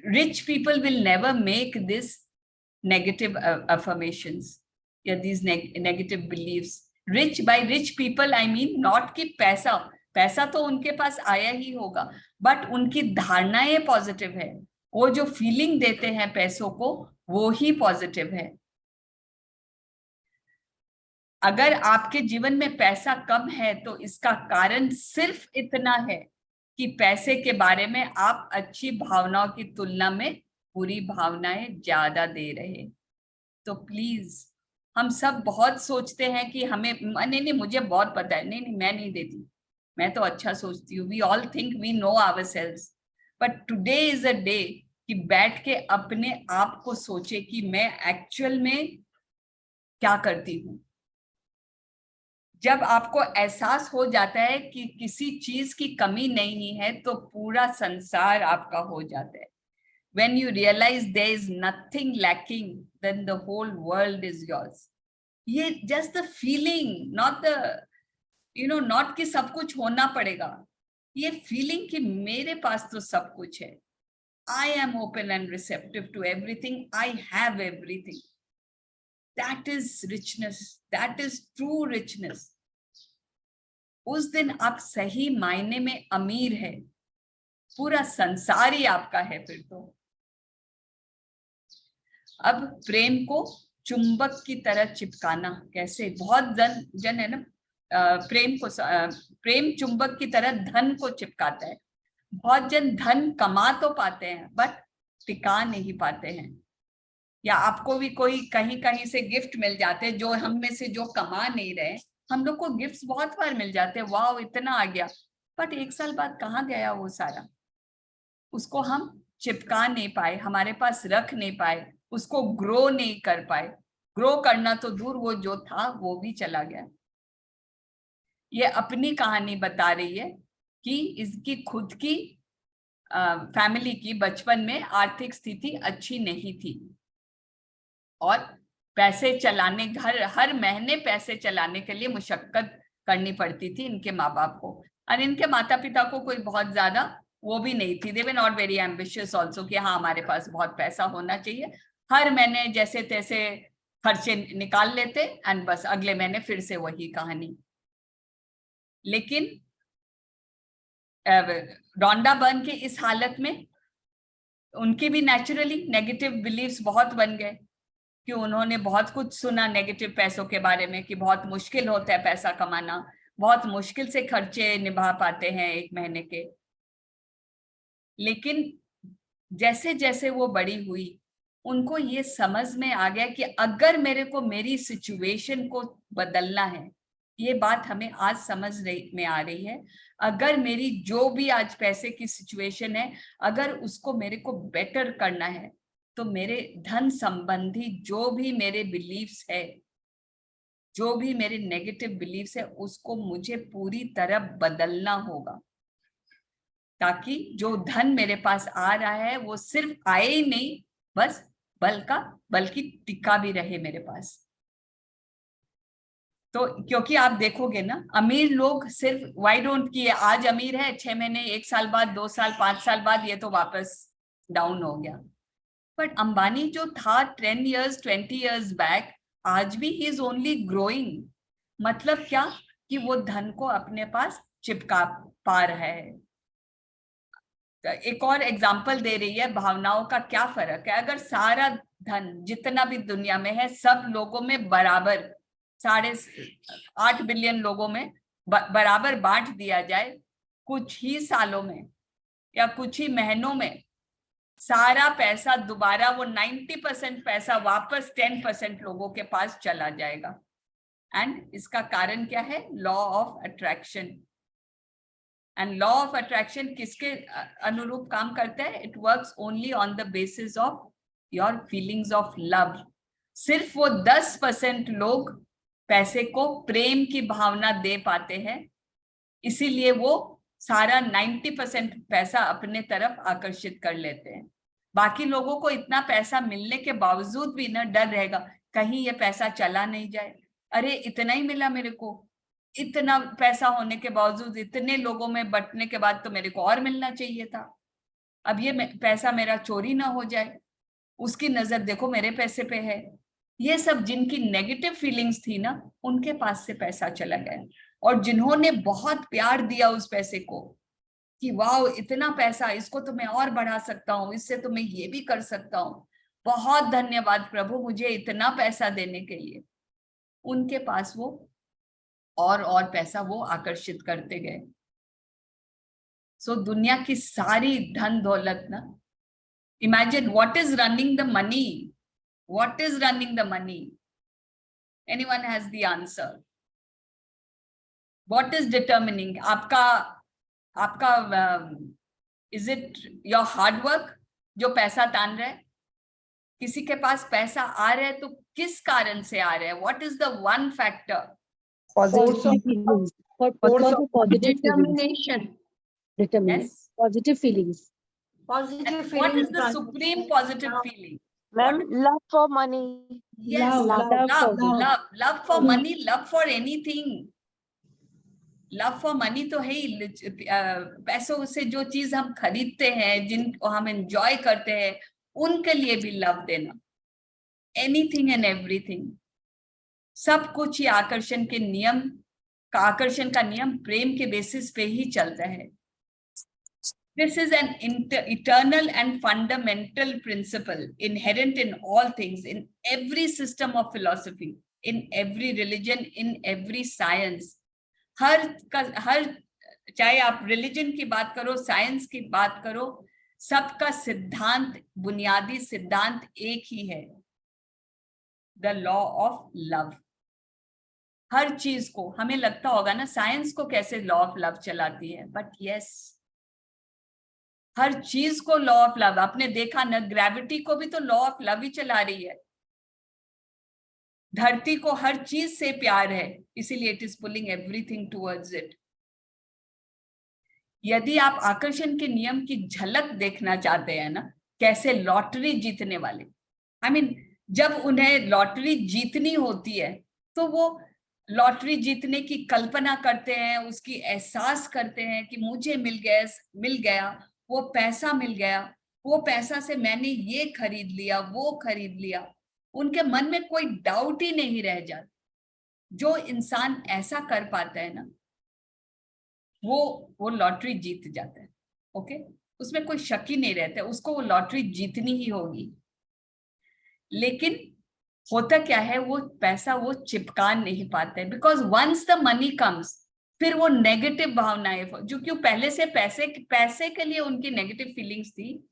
Rich people will never make this negative affirmations या this negative believes. Rich by rich people I mean not कि पैसा तो उनके पास आया ही होगा, बट उनकी धारणाएं पॉजिटिव है। वो जो फीलिंग देते हैं पैसों को, वो ही पॉजिटिव है। अगर आपके जीवन में पैसा कम है तो इसका कारण सिर्फ इतना है कि पैसे के बारे में आप अच्छी भावनाओं की तुलना में बुरी भावनाएं ज्यादा दे रहे। तो प्लीज, हम सब बहुत सोचते हैं कि हमें नहीं मुझे बहुत पता है, नहीं मैं नहीं देती, मैं तो अच्छा सोचती हूँ। We all think we know ourselves, but today is a day कि बैठ के अपने आप को सोचे कि मैं एक्चुअल में क्या करती हूँ। जब आपको एहसास हो जाता है कि किसी चीज की कमी नहीं है तो पूरा संसार आपका हो जाता है। When you realize there is nothing lacking, then the whole world is yours. ये just the feeling, not the, not कि सब कुछ होना पड़ेगा। ये feeling कि मेरे पास तो सब कुछ है। I am open and receptive to everything. I have everything. That is richness. That is true richness. उस दिन आप सही मायने में अमीर है, पूरा संसार ही आपका है फिर तो। अब प्रेम को चुंबक की तरह चिपकाना कैसे? बहुत जन है ना, प्रेम चुंबक की तरह धन को चिपकाता है। बहुत जन धन कमा तो पाते हैं बट टिका नहीं पाते हैं। या आपको भी कोई कहीं कहीं से गिफ्ट मिल जाते हैं, जो हम में से जो कमा नहीं रहे, हम लोग को गिफ्ट्स बहुत बार मिल जाते हैं, वाह इतना आ गया, बट 1 साल बाद कहाँ गया वो सारा? उसको हम चिपका नहीं पाए, हमारे पास रख नहीं पाए, उसको ग्रो नहीं कर पाए। ग्रो करना तो दूर, वो जो था वो भी चला गया। ये अपनी कहानी बता रही है कि इसकी खुद की फैमिली की बचपन में आर्थिक स्थिति अच्छी नहीं थी और पैसे चलाने, हर महीने पैसे चलाने के लिए मुशक्कत करनी पड़ती थी इनके माँ बाप को। और इनके माता पिता को कोई बहुत ज्यादा वो भी नहीं थी, they were not very ambitious also कि हाँ हमारे पास बहुत पैसा होना चाहिए। हर महीने जैसे तैसे खर्चे निकाल लेते एंड बस अगले महीने फिर से वही कहानी। लेकिन रॉन्डा बर्न के इस हालत में उनके भी नेचुरली नेगेटिव बिलीव्स बहुत बन गए कि उन्होंने बहुत कुछ सुना नेगेटिव पैसों के बारे में, कि बहुत मुश्किल होता है पैसा कमाना, बहुत मुश्किल से खर्चे निभा पाते हैं 1 महीने के। लेकिन जैसे जैसे वो बड़ी हुई, उनको ये समझ में आ गया कि अगर मेरे को मेरी सिचुएशन को बदलना है, ये बात हमें आज समझ में आ रही है, अगर मेरी जो भी आज पैसे की सिचुएशन है, अगर उसको मेरे को बेटर करना है तो मेरे धन संबंधी जो भी मेरे बिलीव्स है, जो भी मेरे नेगेटिव बिलीव्स है, उसको मुझे पूरी तरह बदलना होगा, ताकि जो धन मेरे पास आ रहा है वो सिर्फ आए ही नहीं बस बल्कि टिका भी रहे मेरे पास। तो क्योंकि आप देखोगे ना, अमीर लोग सिर्फ वाई डोंट कि आज अमीर है, 6 महीने 1 साल बाद 2 साल 5 साल बाद ये तो वापस डाउन हो गया। बट अंबानी जो था 10 years 20 years बैक, आज भी ही इज ओनली ग्रोइंग। मतलब क्या? कि वो धन को अपने पास चिपका पा रहा है। एक और एग्जाम्पल दे रही है भावनाओं का क्या फर्क है। अगर सारा धन जितना भी दुनिया में है सब लोगों में बराबर 8.5 बिलियन लोगों में बराबर बांट दिया जाए, कुछ ही सालों में या कुछ ही महीनों में सारा पैसा दोबारा वो 90% पैसा वापस 10% लोगों के पास चला जाएगा। एंड इसका कारण क्या है? Law of attraction. And law of attraction किसके अनुरूप काम करता है? It works only on the basis of your feelings of love. सिर्फ वो 10% लोग पैसे को प्रेम की भावना दे पाते हैं, इसीलिए वो सारा 90% पैसा अपने तरफ आकर्षित कर लेते हैं। बाकी लोगों को इतना पैसा मिलने के बावजूद भी ना डर रहेगा, कहीं ये पैसा चला नहीं जाए, अरे इतना ही मिला मेरे को, इतना पैसा होने के बावजूद, इतने लोगों में बंटने के बाद तो मेरे को और मिलना चाहिए था, अब ये पैसा मेरा चोरी ना हो जाए, उसकी नजर देखो मेरे पैसे पे है। ये सब जिनकी नेगेटिव फीलिंग्स थी ना, उनके पास से पैसा चला गया। और जिन्होंने बहुत प्यार दिया उस पैसे को कि वाह इतना पैसा, इसको तो मैं और बढ़ा सकता हूँ, इससे तो मैं ये भी कर सकता हूँ, बहुत धन्यवाद प्रभु मुझे इतना पैसा देने के लिए, उनके पास वो और पैसा वो आकर्षित करते गए। सो दुनिया की सारी धन दौलत ना, imagine what is running the money, what is running the money, anyone has the answer? What is determining? आपका is it your hard work जो पैसा तान रहा है? किसी के पास पैसा आ रहा है तो किस कारण से आ रहा है? What is the one factor?
Positive feelings. Positive
Determination.
Determination.
Yes.
Positive feelings.
Positive
What is
feelings.
the supreme positive feeling?
Ma'am, love for money.
Yes, love for
Love.
money, love for anything. Love for money तो है ही, पैसों से जो चीज हम खरीदते हैं, जिनको हम एंजॉय करते हैं, उनके लिए भी लव देना, एनीथिंग एंड एवरीथिंग, सब कुछ ये आकर्षण का नियम प्रेम के बेसिस पे ही चलता है। This is an eternal and fundamental principle inherent in all things, in every system of philosophy, in every religion, in every science. हर चाहे आप रिलीजन की बात करो, साइंस की बात करो, सबका सिद्धांत, बुनियादी सिद्धांत एक ही है, द लॉ ऑफ लव। हर चीज को, हमें लगता होगा ना साइंस को कैसे लॉ ऑफ लव चलाती है, बट यस, हर चीज को लॉ ऑफ लव। आपने देखा ना, ग्रेविटी को भी तो लॉ ऑफ लव ही चला रही है। धरती को हर चीज से प्यार है, इसीलिए it is pulling everything towards it. यदि आप आकर्षण के नियम की झलक देखना चाहते हैं ना, कैसे लॉटरी जीतने वाले, I mean, जब उन्हें लॉटरी जीतनी होती है तो वो लॉटरी जीतने की कल्पना करते हैं, उसकी एहसास करते हैं कि मुझे मिल गया, वो पैसा मिल गया, वो पैसा से मैंने ये खरीद लिया, वो खरीद लिया। उनके मन में कोई डाउट ही नहीं रह जाता। जो इंसान ऐसा कर पाता है ना, वो लॉटरी जीत जाता है। ओके, उसमें कोई शक ही नहीं रहता, उसको वो लॉटरी जीतनी ही होगी। लेकिन होता क्या है, वो पैसा वो चिपका नहीं पाते, because once the money comes, फिर वो नेगेटिव भावनाएं, जो क्यों पहले से पैसे के लिए उनकी नेगेटिव फीलिंग्स थी,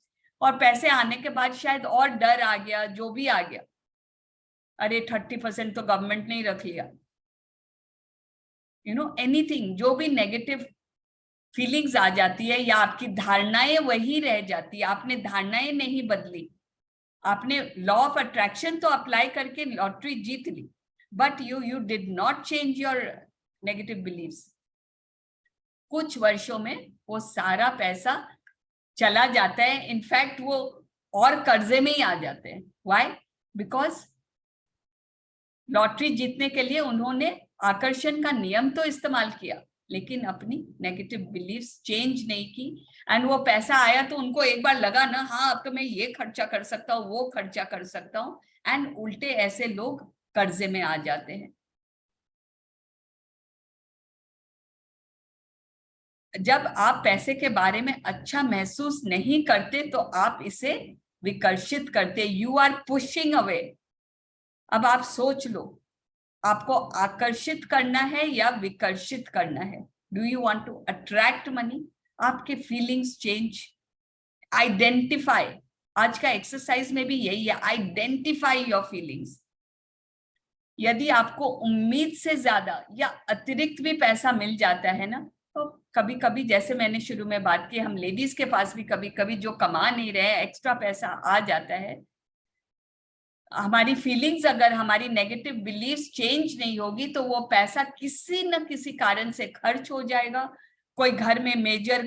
और पैसे आने के बाद शायद और डर आ गया, जो भी आ गया, अरे 30% तो गवर्नमेंट ने ही रख लिया, एनीथिंग, जो भी नेगेटिव फीलिंग्स आ जाती है, या आपकी धारणाएं वही रह जाती है, आपने धारणाएं नहीं बदली, आपने लॉ ऑफ अट्रैक्शन तो अप्लाई करके लॉटरी जीत ली, but you did not change your negative believes. कुछ वर्षों में वो सारा पैसा चला जाता है, इनफैक्ट वो और कर्जे में ही आ जाते हैं। व्हाई? बिकॉज लॉटरी जीतने के लिए उन्होंने आकर्षण का नियम तो इस्तेमाल किया, लेकिन अपनी नेगेटिव बिलीव्स चेंज नहीं की। एंड वो पैसा आया तो उनको एक बार लगा ना, हाँ अब तो मैं ये खर्चा कर सकता हूँ, वो खर्चा कर सकता हूँ, एंड उल्टे ऐसे लोग कर्जे में आ जाते हैं। जब आप पैसे के बारे में अच्छा महसूस नहीं करते तो आप इसे विकर्षित करते, यू आर पुशिंग अवे। अब आप सोच लो, आपको आकर्षित करना है या विकर्षित करना है? Do you want to attract money? आपके फीलिंग्स चेंज, आइडेंटिफाई। आज का एक्सरसाइज में भी यही है, आइडेंटिफाई योर फीलिंग्स। यदि आपको उम्मीद से ज्यादा या अतिरिक्त भी पैसा मिल जाता है ना, तो कभी कभी, जैसे मैंने शुरू में बात की, हम लेडीज के पास भी कभी कभी जो कमा नहीं रहे, एक्स्ट्रा पैसा आ जाता है, हमारी फीलिंग्स, अगर हमारी नेगेटिव बिलीव्स चेंज नहीं होगी तो वो पैसा किसी न किसी कारण से खर्च हो जाएगा। कोई घर में मेजर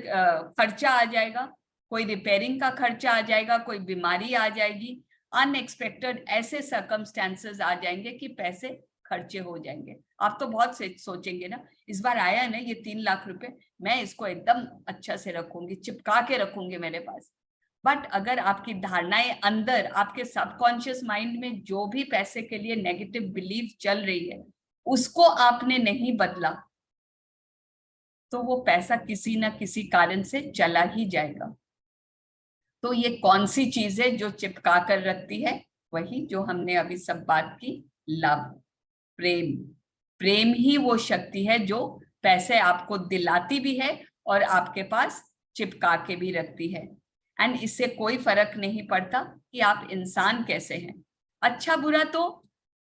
खर्चा आ जाएगा, कोई रिपेयरिंग का खर्चा आ जाएगा, कोई बीमारी आ जाएगी, अनएक्सपेक्टेड ऐसे सर्कमस्टेंसेस आ जाएंगे कि पैसे खर्चे हो जाएंगे। आप तो बहुत सोचेंगे ना, इस बार आया है ना ये 3 लाख रुपए, मैं इसको एकदम अच्छा से रखूंगी, चिपका के रखूंगी मेरे पास। बट अगर आपकी धारणाएं अंदर, आपके सबकॉन्शियस माइंड में जो भी पैसे के लिए नेगेटिव बिलीफ चल रही है उसको आपने नहीं बदला तो वो पैसा किसी ना किसी कारण से चला ही जाएगा। तो ये कौन सी चीज है जो चिपका कर रखती है? वही जो हमने अभी सब बात की, लव, प्रेम। प्रेम ही वो शक्ति है जो पैसे आपको दिलाती भी है और आपके पास चिपका के भी रखती है। एंड इससे कोई फर्क नहीं पड़ता कि आप इंसान कैसे हैं। अच्छा बुरा तो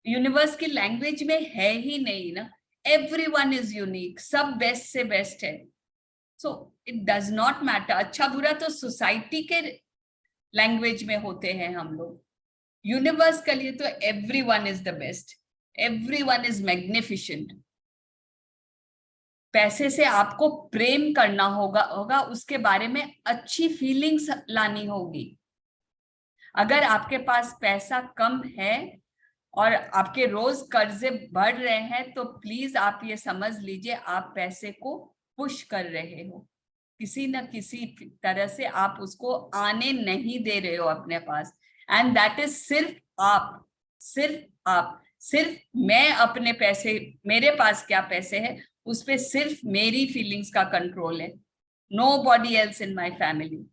यूनिवर्स की लैंग्वेज में है ही नहीं ना, एवरीवन इज यूनिक, सब बेस्ट से बेस्ट है। So it does not matter. अच्छा बुरा तो सोसाइटी के लैंग्वेज में होते हैं हम लोग, यूनिवर्स के लिए तो everyone is the best, everyone is magnificent. पैसे से आपको प्रेम करना होगा उसके बारे में अच्छी फीलिंग्स लानी होगी। अगर आपके पास पैसा कम है और आपके रोज कर्जे बढ़ रहे हैं तो प्लीज आप ये समझ लीजिए आप पैसे को पुश कर रहे हो, किसी न किसी तरह से आप उसको आने नहीं दे रहे हो अपने पास। एंड दैट इज सिर्फ मैं अपने पैसे, मेरे पास क्या पैसे है उस पे सिर्फ मेरी फीलिंग्स का कंट्रोल है, nobody else in my family.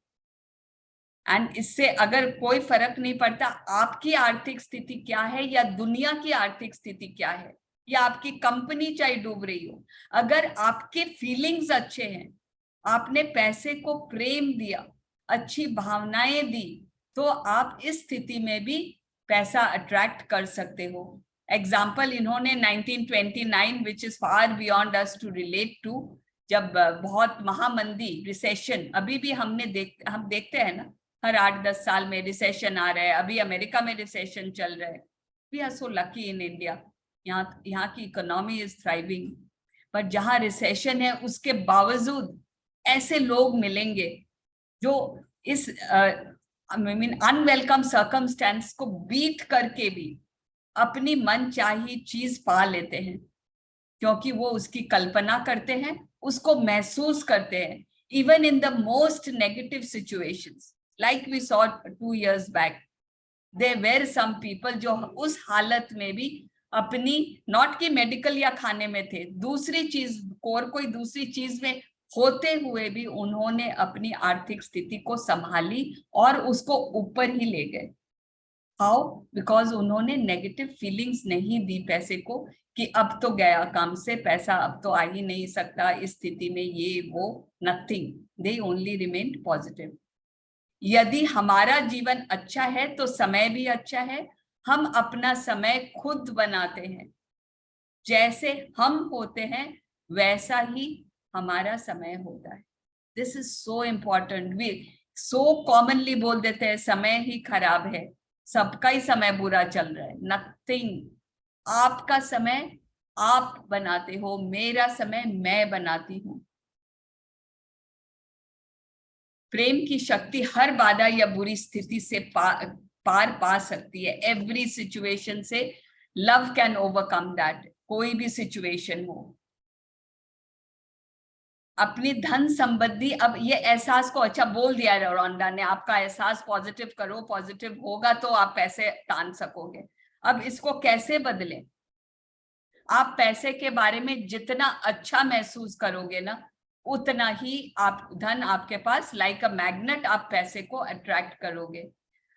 And इससे अगर कोई फर्क नहीं पड़ता आपकी आर्थिक स्थिति क्या है या दुनिया की आर्थिक स्थिति क्या है या आपकी कंपनी चाहे डूब रही हो, अगर आपके फीलिंग्स अच्छे हैं, आपने पैसे को प्रेम दिया, अच्छी भावनाएं दी, तो आप इस स्थिति में भी पैसा अट्रैक्ट कर सकते हो। एग्जाम्पल इन्होंने 1929 which is far beyond us to relate to, जब बहुत महामंदी रिसेशन, अभी भी हम देखते हैं ना हर 8-10 साल में रिसेशन आ रहा है। अभी अमेरिका में रिसेशन चल रहा है। We are so lucky in India, यहाँ की इकोनॉमी इज थ्राइविंग। पर जहाँ रिसेशन है उसके बावजूद ऐसे लोग मिलेंगे जो इस अनवेलकम सर्कमस्टेंस को बीट करके भी अपनी मन चाही चीज पा लेते हैं, क्योंकि वो उसकी कल्पना करते हैं, उसको महसूस करते हैं। Even in the most negative situations, like we saw 2 years back, there were some people जो उस हालत में भी अपनी, नॉट कि मेडिकल या खाने में थे, दूसरी चीज कोई दूसरी चीज में होते हुए भी उन्होंने अपनी आर्थिक स्थिति को संभाली और उसको ऊपर ही ले गए। हाउ? बिकॉज उन्होंने नेगेटिव फीलिंग्स नहीं दी पैसे को कि अब तो गया काम से पैसा, अब तो आ ही नहीं सकता इस स्थिति में, ये वो, nothing, they only remained positive. यदि हमारा जीवन अच्छा है तो समय भी अच्छा है। हम अपना समय खुद बनाते हैं, जैसे हम होते हैं वैसा ही हमारा समय होता है। This is so important. We so commonly बोल देते हैं समय ही खराब है, सबका ही समय बुरा चल रहा है। नथिंग, आपका समय आप बनाते हो, मेरा समय मैं बनाती हूँ। प्रेम की शक्ति हर बाधा या बुरी स्थिति से पार पा सकती है। एवरी सिचुएशन से लव कैन ओवरकम दैट, कोई भी सिचुएशन हो। अपनी धन संबंधी, अब ये एहसास को अच्छा बोल दिया रोंडा ने, आपका एहसास पॉजिटिव करो, पॉजिटिव होगा तो आप पैसे तान सकोगे। अब इसको कैसे बदलें? आप पैसे के बारे में जितना अच्छा महसूस करोगे ना, उतना ही आप धन आपके पास, लाइक अ मैग्नेट, आप पैसे को अट्रैक्ट करोगे।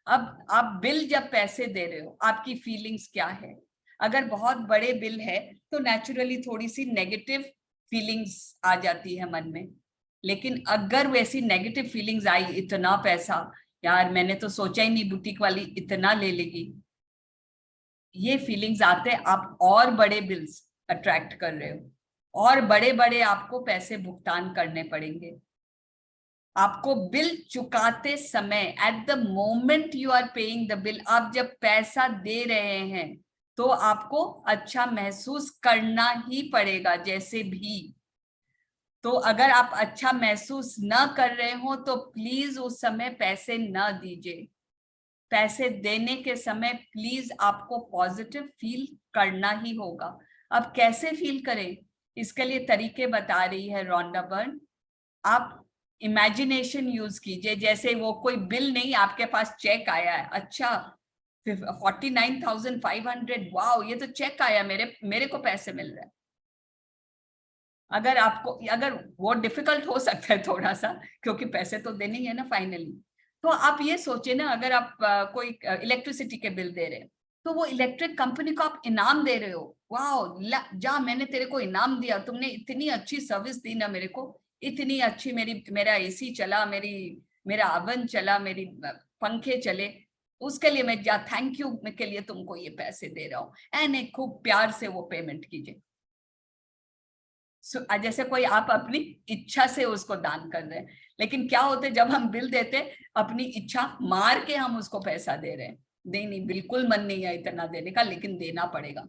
अब आप बिल जब पैसे दे रहे हो, आपकी फीलिंग्स क्या है? अगर बहुत बड़े बिल है तो नेचुरली थोड़ी सी नेगेटिव फीलिंग्स आ जाती है मन में। लेकिन अगर वैसी नेगेटिव फीलिंग्स आई, इतना पैसा, यार मैंने तो सोचा ही नहीं बुटीक वाली इतना ले लेगी, ये फीलिंग्स आते आप और बड़े बिल्स अट्रैक्ट कर रहे हो और बड़े बड़े आपको पैसे भुगतान करने पड़ेंगे। आपको बिल चुकाते समय, at the moment you are paying the bill, आप जब पैसा दे रहे हैं तो आपको अच्छा महसूस करना ही पड़ेगा जैसे भी। तो अगर आप अच्छा महसूस न कर रहे हो तो प्लीज उस समय पैसे न दीजिए। पैसे देने के समय प्लीज आपको पॉजिटिव फील करना ही होगा। अब कैसे फील करें, इसके लिए तरीके बता रही है रॉन्डा बर्न। आप इमेजिनेशन यूज कीजिए, जैसे वो कोई बिल नहीं, आपके पास चेक आया है, अच्छा 49,500, वाओ ये तो चेक आया, मेरे को पैसे मिल रहे हैं। अगर वो डिफिकल्ट हो सकता है थोड़ा सा, क्योंकि पैसे तो देने ही है ना फाइनली, तो आप ये सोचिए ना, अगर आप कोई इलेक्ट्रिसिटी के बिल दे रहे हैं तो वो इलेक्ट्रिक कंपनी को आप इनाम दे रहे हो, वाओ जा मैंने तेरे को इनाम दिया, तुमने इतनी अच्छी सर्विस दी ना मेरे को, इतनी अच्छी मेरा एसी चला, मेरा ओवन चला, मेरी पंखे चले, उसके लिए मैं थैंक यू के लिए तुमको ये पैसे दे रहा हूँ, एंड खूब प्यार से वो पेमेंट कीजिए। जैसे कोई आप अपनी इच्छा से उसको दान कर रहे हैं। लेकिन क्या होते जब हम बिल देते, अपनी इच्छा मार के हम उसको पैसा दे रहे हैं, नहीं बिल्कुल मन नहीं है इतना देने का, लेकिन देना पड़ेगा।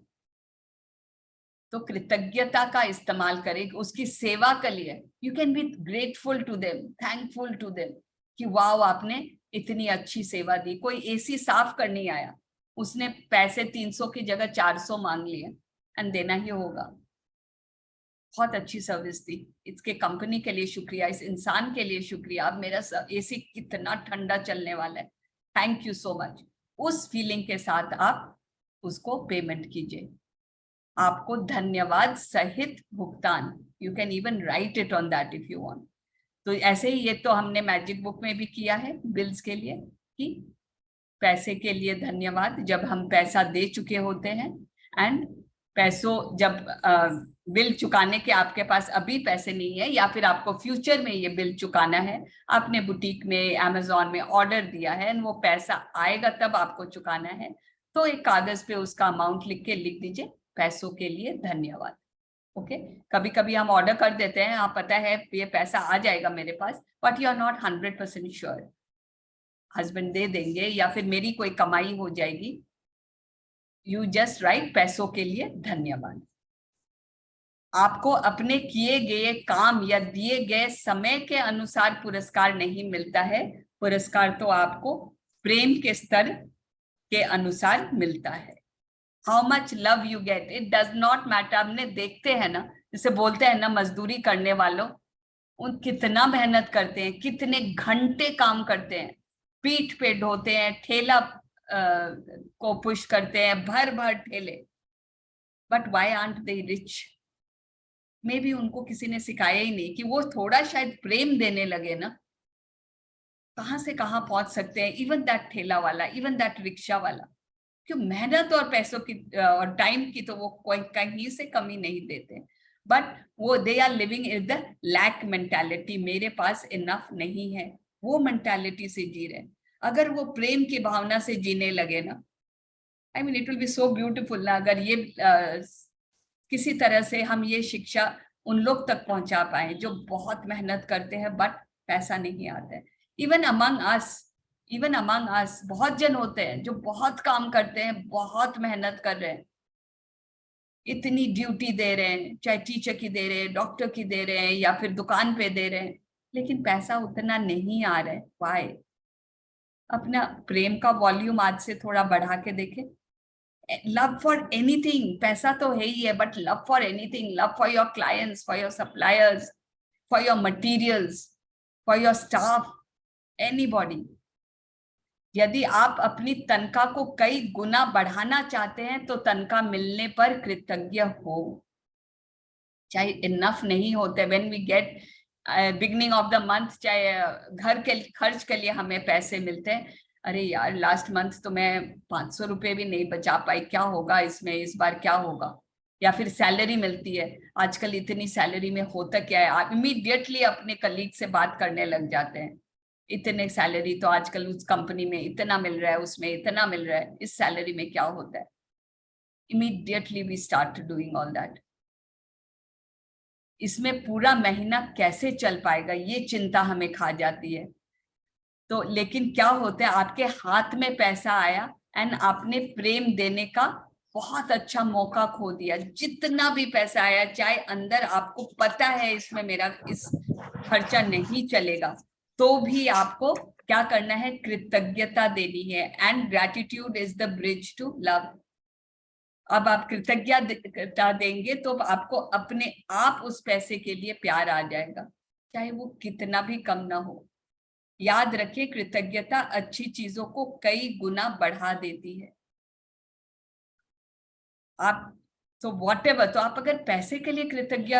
तो कृतज्ञता का इस्तेमाल करें उसकी सेवा के लिए। You can be grateful to them, thankful to them कि वाओ आपने इतनी अच्छी सेवा दी। कोई एसी साफ करने आया, उसने पैसे 300 की जगह 400 मांग लिए, एंड देना ही होगा। बहुत अच्छी सर्विस दी, इसके कंपनी के लिए शुक्रिया, इस इंसान के लिए शुक्रिया, अब मेरा एसी कितना ठंडा चलने वाला है, थैंक यू सो मच। उस फीलिंग के साथ आप उसको पेमेंट कीजिए। आपको धन्यवाद सहित भुगतान, you can even right it on that if you want. तो ऐसे ही ये तो हमने मैजिक बुक में भी किया है बिल्स के लिए, कि पैसे के लिए धन्यवाद जब हम पैसा दे चुके होते हैं, एंड पैसों जब बिल चुकाने के आपके पास अभी पैसे नहीं है, या फिर आपको फ्यूचर में ये बिल चुकाना है, आपने बुटीक में अमेज़न में ऑर्डर दिया है, वो पैसा आएगा तब आपको चुकाना है, तो एक कागज पे उसका अमाउंट लिख के लिख दीजिए, पैसों के लिए धन्यवाद। ओके कभी कभी हम ऑर्डर कर देते हैं, आप पता है ये पैसा आ जाएगा मेरे पास, but you are not 100% sure husband दे देंगे या फिर मेरी कोई कमाई हो जाएगी। यू जस्ट राइट पैसों के लिए धन्यवाद। आपको अपने किए गए काम या दिए गए समय के अनुसार पुरस्कार नहीं मिलता है, पुरस्कार तो आपको प्रेम के स्तर के अनुसार मिलता है। How much love you get, it does not matter. हमने देखते हैं ना, जैसे बोलते हैं ना मजदूरी करने वालों, उन कितना मेहनत करते हैं, कितने घंटे काम करते हैं, पीठ पे ढोते हैं, ठेला को पुश करते हैं, भर भर ठेले, but why aren't they rich? May be उनको किसी ने सिखाया ही नहीं कि वो थोड़ा शायद प्रेम देने लगे ना, कहां से कहां पहुंच सकते हैं। इवन दैट ठेला वाला, इवन दैट रिक्शा वाला, क्यों मेहनत और पैसों की और टाइम की तो वो कोई कहीं से कमी नहीं देते, बट वो they are living in the lack mentality, मेरे पास इनफ नहीं है, वो मेंटालिटी से जी रहे। अगर वो प्रेम की भावना से जीने लगे ना, I mean it will be so beautiful ना, अगर ये किसी तरह से हम ये शिक्षा उन लोग तक पहुंचा पाए जो बहुत मेहनत करते हैं बट पैसा नहीं आता है। इवन अमंग अस बहुत जन होते हैं जो बहुत काम करते हैं, बहुत मेहनत कर रहे हैं, इतनी ड्यूटी दे रहे हैं, चाहे टीचर की दे रहे हैं, डॉक्टर की दे रहे हैं, या फिर दुकान पे दे रहे हैं, लेकिन पैसा उतना नहीं आ रहा है। वाई? अपना प्रेम का वॉल्यूम आज से थोड़ा बढ़ा के देखें। लव फॉर एनीथिंग, पैसा तो है ही है, but love for anything, love for your clients, for your suppliers, for your materials, for your staff, anybody. यदि आप अपनी तनख्वाह को कई गुना बढ़ाना चाहते हैं तो तनख्वाह मिलने पर कृतज्ञ हो, चाहे इनफ नहीं होते। When we get beginning of the month, चाहे घर के खर्च के लिए हमें पैसे मिलते हैं, अरे यार लास्ट मंथ तो मैं 500 रुपये भी नहीं बचा पाई, क्या होगा इसमें, इस बार क्या होगा। या फिर सैलरी मिलती है, आजकल इतनी सैलरी में होता क्या है, आप इमीडिएटली अपने कलीग से बात करने लग जाते हैं, इतने सैलरी तो आजकल उस कंपनी में इतना मिल रहा है, उसमें इतना मिल रहा है, इस सैलरी में क्या होता है। Immediately we start doing all that. इसमें पूरा महीना कैसे चल पाएगा, ये चिंता हमें खा जाती है। तो लेकिन क्या होता है, आपके हाथ में पैसा आया एंड आपने प्रेम देने का बहुत अच्छा मौका खो दिया। जितना भी पैसा आया, चाहे अंदर आपको पता है इसमें मेरा इस खर्चा नहीं चलेगा, तो भी आपको क्या करना है, कृतज्ञता देनी है। And gratitude is the bridge to love. अब आप कृतज्ञता देंगे तो आपको अपने आप उस पैसे के लिए प्यार आ जाएगा, चाहे वो कितना भी कम ना हो। याद रखिए, कृतज्ञता अच्छी चीजों को कई गुना बढ़ा देती है। आप तो व्हाटएवर, तो आप अगर पैसे के लिए कृतज्ञ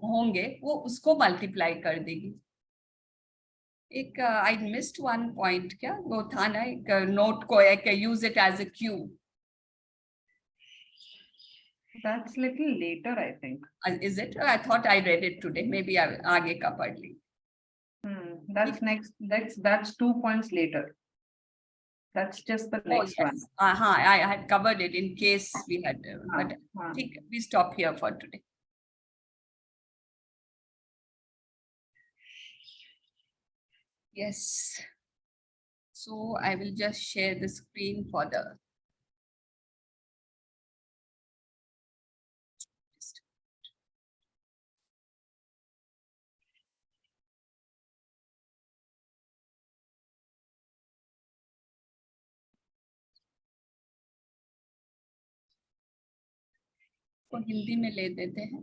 होंगे, वो उसको मल्टीप्लाई कर देगी। एक आई मिस्ड वन पॉइंट, क्या वो था ना, एक नोट को एक use it as a cue.
That's little later, I think.
Is it? I thought I read it today. Maybe आगे का पढ़ ली।
That's next. That's 2 points later. That's just the next
yes.
one.
I had covered it in case we had, but ठीक है, we stop here for today. Yes. So I will just share the screen for the. को हिंदी में ले देते हैं।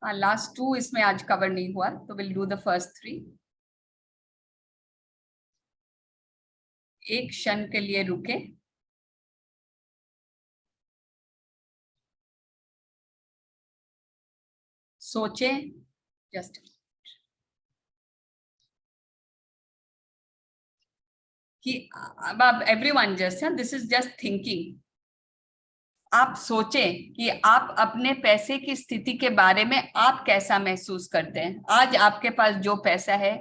Last 2 इसमें आज cover नहीं हुआ, तो विल डू द फर्स्ट 3। एक क्षण के लिए रुके, सोचें, जस्ट कि अब everyone just, this is just thinking. आप सोचें कि आप अपने पैसे की स्थिति के बारे में आप कैसा महसूस करते हैं। आज आपके पास जो पैसा है,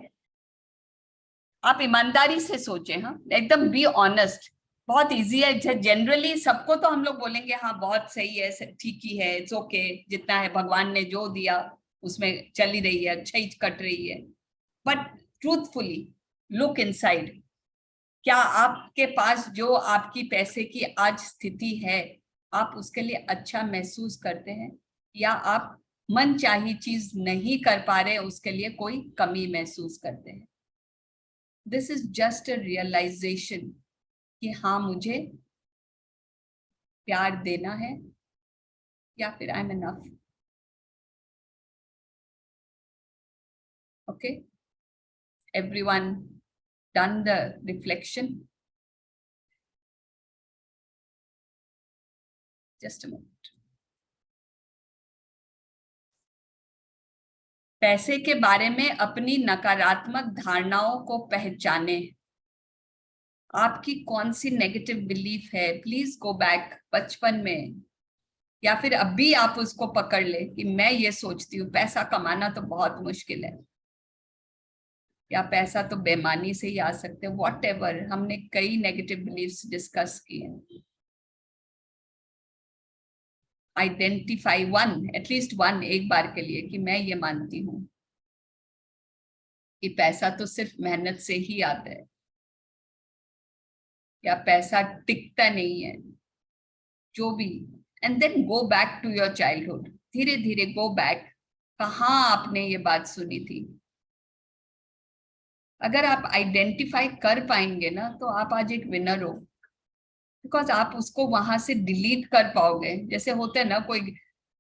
आप ईमानदारी से सोचें, हाँ, एकदम बी ऑनेस्ट। बहुत इजी है। जनरली सबको तो हम लोग बोलेंगे हाँ बहुत सही है, ठीक ही है, इट्स ओके, जितना है भगवान ने जो दिया उसमें चल ही रही है, अच्छा ही कट रही है। बट ट्रूथफुली लुक इनसाइड, क्या आपके पास जो आपकी पैसे की आज स्थिति है, आप उसके लिए अच्छा महसूस करते हैं, या आप मनचाही चीज नहीं कर पा रहे, उसके लिए कोई कमी महसूस करते हैं? This is just a realisation कि हाँ मुझे प्यार देना है, या फिर I am enough. Okay, everyone done the reflection? Just a moment. पैसे के बारे में अपनी नकारात्मक धारणाओं को पहचाने। आपकी कौन सी नेगेटिव बिलीफ है? प्लीज गो बैक बचपन में, या फिर अभी आप उसको पकड़ ले कि मैं ये सोचती हूँ पैसा कमाना तो बहुत मुश्किल है, या पैसा तो बेईमानी से ही आ सकते हैं। व्हाटएवर, हमने कई नेगेटिव बिलीफ्स डिस्कस किए हैं। आइडेंटिफाई वन, एटलीस्ट वन, एक बार के लिए, कि मैं ये मानती हूं कि पैसा तो सिर्फ मेहनत से ही आता है, या पैसा टिकता नहीं है, जो भी। And then go back to your childhood, धीरे धीरे गो बैक, कहाँ आपने ये बात सुनी थी। अगर आप आइडेंटिफाई कर पाएंगे ना, तो आप आज एक विनर हो, बिकॉज आप उसको वहां से डिलीट कर पाओगे। जैसे होते हैं ना, कोई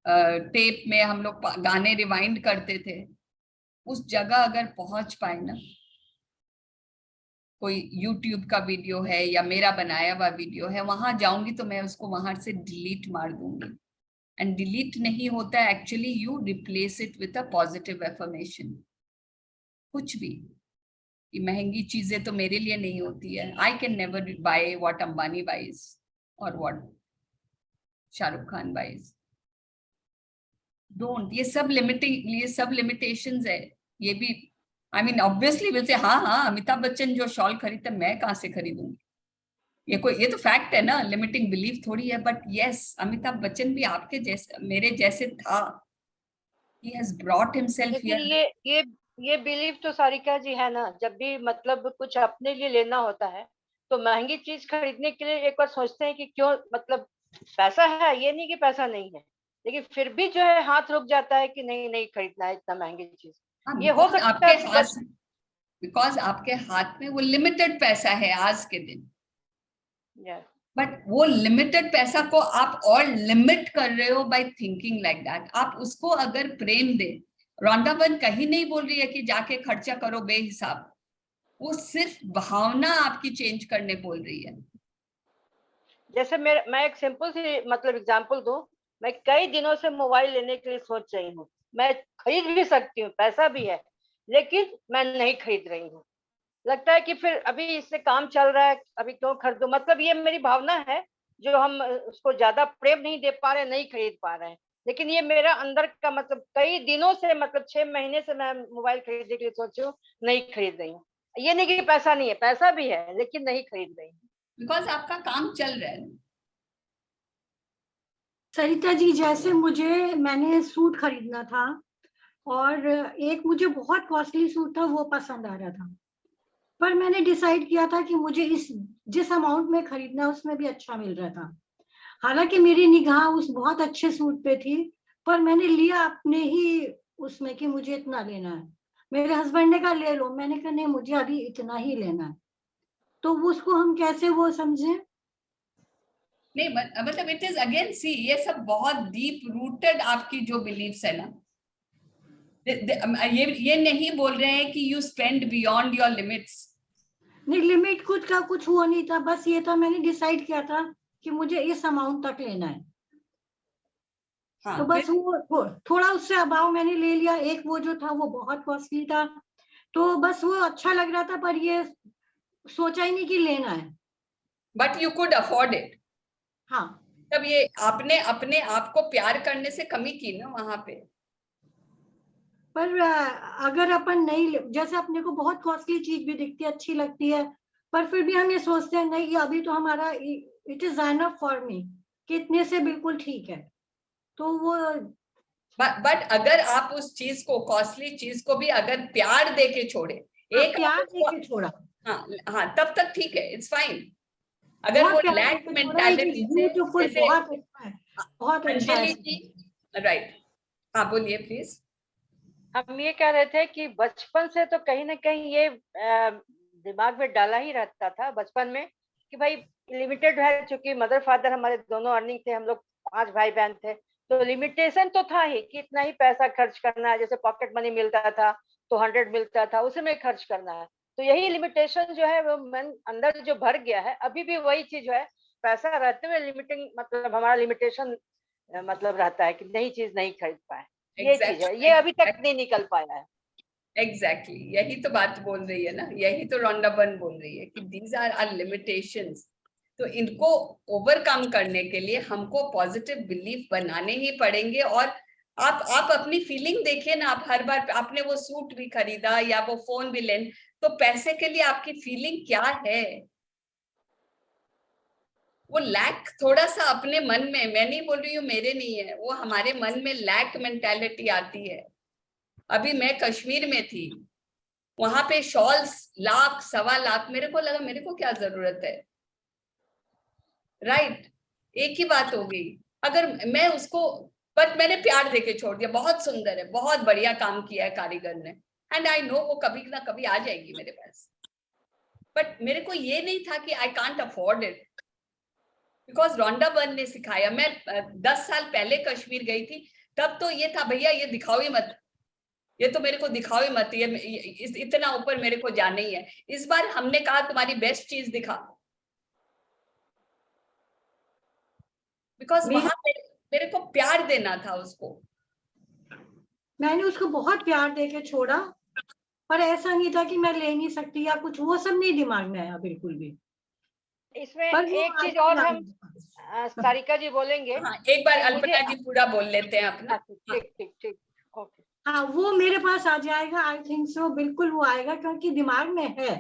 टेप में हम लोग गाने रिवाइंड करते थे, उस जगह अगर पहुंच पाए ना, कोई यूट्यूब का वीडियो है या मेरा बनाया हुआ वीडियो है, वहां जाऊंगी तो मैं उसको वहां से डिलीट मार दूंगी। एंड डिलीट नहीं होता है actually, you replace it with a positive affirmation. कुछ भी, ये महंगी चीजें तो मेरे लिए नहीं होती है। I can never buy what Ambani buys और what Shahrukh Khan buys. Don't, ये सब लिमिटेशंस है। ये भी I mean obviously will say हाँ अमिताभ बच्चन जो शॉल खरीदता, मैं कहाँ से खरीदूंगी? ये तो फैक्ट है ना, लिमिटिंग बिलीफ थोड़ी है। बट यस, अमिताभ बच्चन भी आपके जैसे, मेरे जैसे था, He has brought himself
लेकिन
here.
ये बिलीव तो सारिका जी है ना, जब भी मतलब कुछ अपने लिए लेना होता है तो महंगी चीज खरीदने के लिए एक बार सोचते हैं कि क्यों, मतलब पैसा है, ये नहीं कि पैसा नहीं है, लेकिन फिर भी जो है हाथ रुक जाता है कि नहीं नहीं खरीदना है इतना महंगी चीज।
हाँ,
ये हो
because
सकता
आपके
है
हाथ, बिकॉज आपके हाथ में वो लिमिटेड पैसा है आज के दिन,
Yeah.
बट वो लिमिटेड पैसा को आप और लिमिट कर रहे हो बाय थिंकिंग लाइक दैट। आप उसको अगर प्रेम दे, रॉन्डावन कहीं नहीं बोल रही है कि जाके खर्चा करो बेहिसाब, वो सिर्फ भावना आपकी चेंज करने बोल रही है।
जैसे मैं एक सिंपल सी मतलब एग्जांपल दूं, मैं कई दिनों से मोबाइल लेने के लिए सोच रही हूँ, मैं खरीद भी सकती हूँ, पैसा भी है, लेकिन मैं नहीं खरीद रही हूँ। लगता है कि फिर अभी इससे काम चल रहा है, अभी क्यों खरीदूं, मतलब ये मेरी भावना है जो हम उसको ज्यादा प्रेम नहीं दे पा रहे, नहीं खरीद पा रहे हैं। लेकिन ये मेरा अंदर का मतलब कई दिनों से, मतलब 6 महीने से मैं मोबाइल खरीदने के लिए सोची हूँ, नहीं खरीद रही हूँ। ये नहीं कि पैसा नहीं है, पैसा भी है, लेकिन नहीं खरीद रही हूँ।
बिकॉज आपका काम चल रहा है।
सरिता जी, जैसे मैंने सूट खरीदना था और एक मुझे बहुत कॉस्टली सूट था, वो पसंद आ रहा था, पर मैंने डिसाइड किया था कि मुझे जिस अमाउंट में खरीदना है उसमें भी अच्छा मिल रहा था। हालांकि मेरी निगाह उस बहुत अच्छे सूट पे थी, पर मैंने लिया अपने ही उसमें कि मुझे इतना लेना है। मेरे हस्बैंड ने कहा ले लो, मैंने कहा नहीं, मुझे अभी इतना ही लेना है। तो उसको हम कैसे वो समझें?
नहीं मतलब इट इज अगेन, सी ये सब बहुत डीप रूटेड आपकी जो बिलीव्स है ना, ये नहीं बोल रहे हैं कि you spend beyond your limits.
नहीं, लिमिट कुछ का कुछ हुआ नहीं था, बस ये था मैंने डिसाइड किया था कि मुझे इस अमाउंट तक लेना है।
हाँ,
तो बस वो थोड़ा उससे अभाव मैंने ले लिया। एक वो जो था वो बहुत कॉस्टली था, तो बस वो अच्छा लग रहा था, पर ये सोचा ही नहीं कि लेना है।
But you could afford it.
हाँ,
तब ये आपने अपने आप को प्यार करने से कमी की ना वहां पे।
पर अगर अपन नहीं जैसे अपने को बहुत कॉस्टली चीज भी दिखती है, अच्छी लगती है, पर फिर भी हम ये सोचते हैं नहीं, ये अभी तो हमारा it is enough for me, कि इतने से बिल्कुल ठीक है। तो वो
बट अगर आप उस चीज को, कॉस्टली चीज को भी अगर प्यार दे के छोड़े, एक
प्यार देके छोड़ा,
हाँ हाँ, तब तक ठीक है, इट्स फाइन। अगर
बहुत
वो
प्यार
लैक
देके छोड़ा है कि
मेंटालिटी से,
ब्यूटीफुल,
जैसे
बहुत अच्छा है, बहुत अच्छा है।
अंजलि जी, राइट, हाँ बोलिए प्लीज।
हम ये कह रहे थे कि बचपन से तो कहीं ना कहीं ये दिमाग में डाला ही रहता था बचपन में कि भाई लिमिटेड है, चूंकि मदर फादर हमारे दोनों अर्निंग थे, हम लोग 5 भाई बहन थे, तो लिमिटेशन तो था ही कि इतना ही पैसा खर्च करना है। जैसे पॉकेट मनी मिलता था तो 100 मिलता था, उसी में खर्च करना है। तो यही लिमिटेशन जो है वो मन अंदर जो भर गया है, अभी भी वही चीज जो है, पैसा रहते हुए लिमिटिंग, मतलब हमारा लिमिटेशन मतलब रहता है कि नई चीज नहीं खरीद पाए। ये चीज है, ये अभी तक नहीं निकल पाया है।
एग्जैक्टली यही तो बात बोल रही है ना, यही तो रॉन्डावन बोल रही है कि दीज आर आर लिमिटेशंस। तो इनको ओवरकम करने के लिए हमको पॉजिटिव बिलीफ बनाने ही पड़ेंगे। और आप अपनी फीलिंग देखिए ना, आप हर बार आपने वो सूट भी खरीदा या वो फोन भी लेन, तो पैसे के लिए आपकी फीलिंग क्या है? वो लैक थोड़ा सा अपने मन में, मैं नहीं बोल रही हूँ मेरे नहीं है, वो हमारे मन में लैक मेंटालिटी आती है। अभी मैं कश्मीर में थी, वहां पे शॉल्स 1,00,000 1,15,00,000, मेरे को लगा मेरे को क्या जरूरत है, राइट? एक ही बात हो गई। अगर मैं उसको, बट मैंने प्यार देके छोड़ दिया, बहुत सुंदर है, बहुत बढ़िया काम किया है कारीगर ने, एंड आई नो वो कभी ना कभी आ जाएगी मेरे पास, बट मेरे को ये नहीं था कि I can't afford it, because रॉन्डावन ने सिखाया। मैं 10 साल पहले कश्मीर गई थी, तब तो ये था भैया ये दिखाओ ही मत, ये तो मेरे को दिखाओ ही मत, ये इतना ऊपर मेरे को जाना ही है। इस बार हमने कहा तुम्हारी बेस्ट चीज दिखा, बिकॉज वहां मेरे को प्यार देना था उसको।
मैंने उसको बहुत प्यार देके छोड़ा, पर ऐसा नहीं था कि मैं ले नहीं सकती या कुछ, वो सब नहीं दिमाग में आया बिल्कुल भी।
इसमें
पर वो
एक चीज
आ
और
गया
हम सारिका जी बोलेंगे।
हाँ, एक बार
मुझे
अल्पना जी पूरा बोल लेते हैं अपना।
ठीक ठीक ठीक, ओके।
हाँ, वो मेरे पास आ जाएगा, आई थिंक सो, बिल्कुल वो आएगा, क्योंकि दिमाग में है,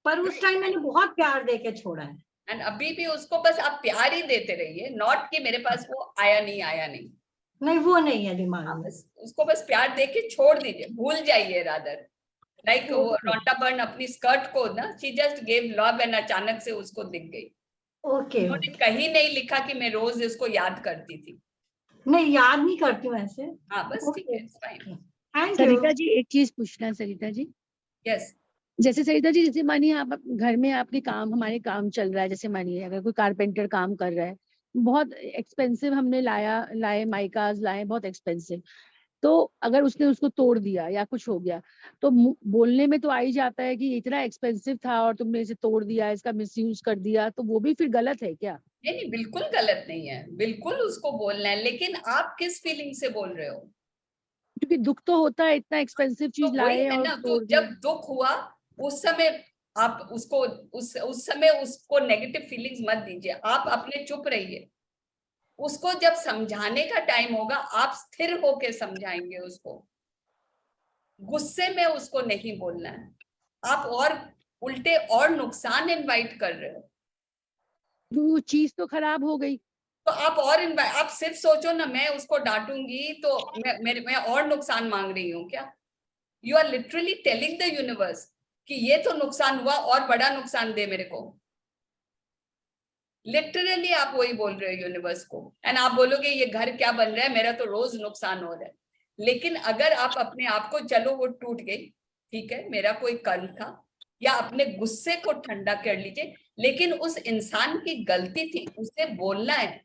पर उस टाइम मैंने बहुत प्यार देके छोड़ा है।
एंड अभी भी उसको बस आप प्यार ही देते रहिए, नॉट कि मेरे पास वो आया नहीं आया नहीं।
नहीं वो नहीं है दिमाग
हाँ,
में।
बस उसको बस प्यार दे के छोड़ दीजिए, भूल जाइए रादर। लाइक वो
Okay.
रोंटा बर्न अपनी स्कर्ट को ना, she just gave love and अचानक से उसको दिख गई।
ओके
उन्होंने कहीं नहीं लिखा कि मैं रोज इसको याद करती थी।
नहीं याद नहीं करती हूँ ऐसे।
हाँ बस ठीक है, fine.
Thank you.
Sarita ji एक चीज पूछना है सरिता जी।
यस
जैसे सरिता जी, जैसे मानिए आप घर में आपके काम, हमारे काम चल रहा है, जैसे मानिए अगर कोई कारपेंटर काम कर रहा है, बहुत एक्सपेंसिव हमने लाए माइकाज लाए, बहुत एक्सपेंसिव, तो अगर उसने उसको तोड़ दिया या कुछ हो गया, तो बोलने में तो आ ही जाता है कि इतना एक्सपेंसिव था और तुमने इसे तोड़ दिया, इसका मिसयूज कर दिया, तो वो भी फिर गलत है क्या?
नहीं नहीं, बिल्कुल गलत नहीं है, बिल्कुल उसको बोलना है, लेकिन आप किस फीलिंग से बोल रहे हो?
क्योंकि दुख तो होता है, इतना एक्सपेंसिव
तो
चीज
वही
लाए
है
और
ना, तो
तोड़ दिया।
जब दुख हुआ उस समय आप उसको उस समय उसको नेगेटिव फीलिंग्स मत दीजिए, आप अपने चुप रहिए। उसको जब समझाने का टाइम होगा आप स्थिर होके समझाएंगे उसको, गुस्से में उसको नहीं बोलना है। आप और उल्टे और नुकसान इनवाइट कर रहे हो।
वो चीज तो खराब हो गई।
तो आप और आप सिर्फ सोचो ना, मैं उसको डांटूंगी तो मैं और नुकसान मांग रही हूँ क्या? You are literally telling the universe कि ये तो नुकसान हुआ और बड़ा नुकसान दे मेरे को। लिटरली आप वही बोल रहे हो यूनिवर्स को, एंड आप बोलोगे ये घर क्या बन रहा है, मेरा तो रोज नुकसान हो रहा है। लेकिन अगर आप अपने आप को, चलो वो टूट गई, ठीक है, मेरा कोई कर्म था, या अपने गुस्से को ठंडा कर लीजिए, लेकिन उस इंसान की गलती थी, उसे बोलना है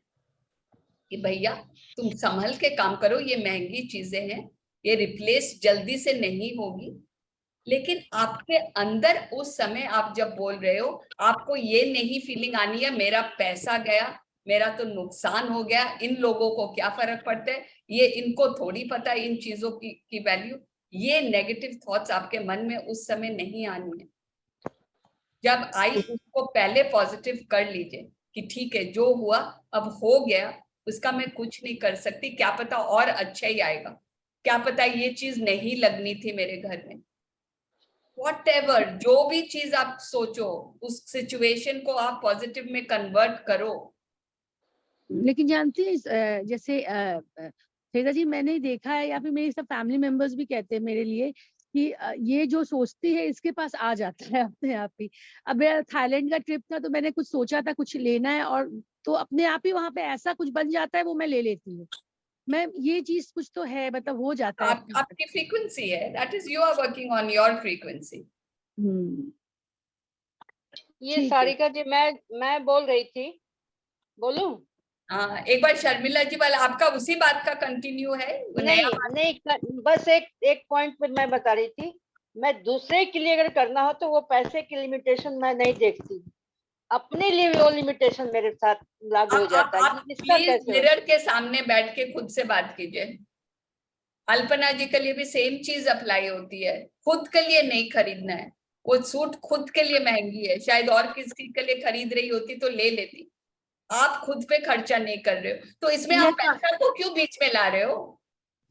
कि भैया तुम संभल के काम करो, ये महंगी चीजें हैं, ये रिप्लेस जल्दी से नहीं होगी। लेकिन आपके अंदर उस समय आप जब बोल रहे हो, आपको ये नहीं फीलिंग आनी है मेरा पैसा गया, मेरा तो नुकसान हो गया, इन लोगों को क्या फर्क पड़ता है, ये इनको थोड़ी पता है इन चीजों की वैल्यू। ये नेगेटिव थॉट्स आपके मन में उस समय नहीं आनी है। जब आई उसको पहले पॉजिटिव कर लीजिए कि ठीक है जो हुआ अब हो गया, उसका मैं कुछ नहीं कर सकती, क्या पता और अच्छा ही आएगा, क्या पता ये चीज नहीं लगनी थी मेरे घर में। Whatever, जो भी चीज आप सोचो उस सिचुएशन को आप पॉजिटिव में कन्वर्ट करो।
लेकिन जानती है जैसे सरिता जी, मैंने देखा है, या फिर मेरे सब फैमिली मेंबर्स भी कहते हैं मेरे लिए कि ये जो सोचती है इसके पास आ जाता है अपने आप ही। अब मेरा थाईलैंड का ट्रिप था, तो मैंने कुछ सोचा था कुछ लेना है, और तो अपने आप ही वहां पे ऐसा कुछ बन जाता है, वो मैं ले लेती हूँ। मैं ये चीज कुछ तो है, मतलब हो जाता है अपने आप।
आपकी फ्रीक्वेंसी है, that is you are working on your frequency.
ये
ठीक है।
सारिका जी, मैं बोल रही थी, बोलूं?
हाँ, एक बार शर्मिला जी वाला आपका उसी बात का कंटिन्यू है, वो नया
नहीं, बस एक पॉइंट पर मैं बता रही थी, मैं दूसरे के लिए अगर करना हो तो वो पैसे की लिमिटेशन मैं नहीं देखती, अपने लिए वो लिमिटेशन मेरे साथ लागू हो जाता है।
आप
ये इसका
प्लीज
कैसे हो?
मिरर के सामने बैठ के खुद से बात कीजिए। अल्पना जी के लिए भी सेम चीज अप्लाई होती है, खुद के लिए नहीं खरीदना है। वो सूट खुद के लिए महंगी है, शायद और किसी के लिए खरीद रही होती तो ले लेती, आप खुद पे खर्चा नहीं कर रहे हो, तो इसमें आप पैसा को क्यों बीच में ला रहे हो?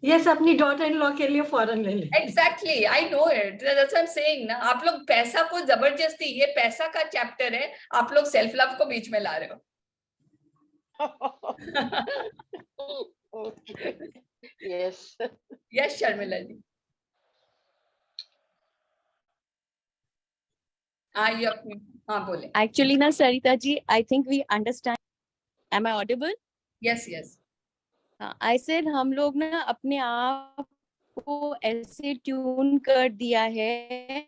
यस, अपनी डॉटर इन लॉ के लिए फौरन ले ले।
Exactly, I know it, that's I am saying ना। आप लोग पैसा को जबरदस्ती, ये पैसा का चैप्टर है, आप लोग सेल्फ लव को बीच में ला रहे हो।
यस
यस शर्मिला जी, हाँ ये अपनी, हाँ बोले।
Actually, na Sarita ji, I think we understand. Am I audible?
Yes yes,
I said हम लोग ना अपने आप को ऐसे ट्यून कर दिया है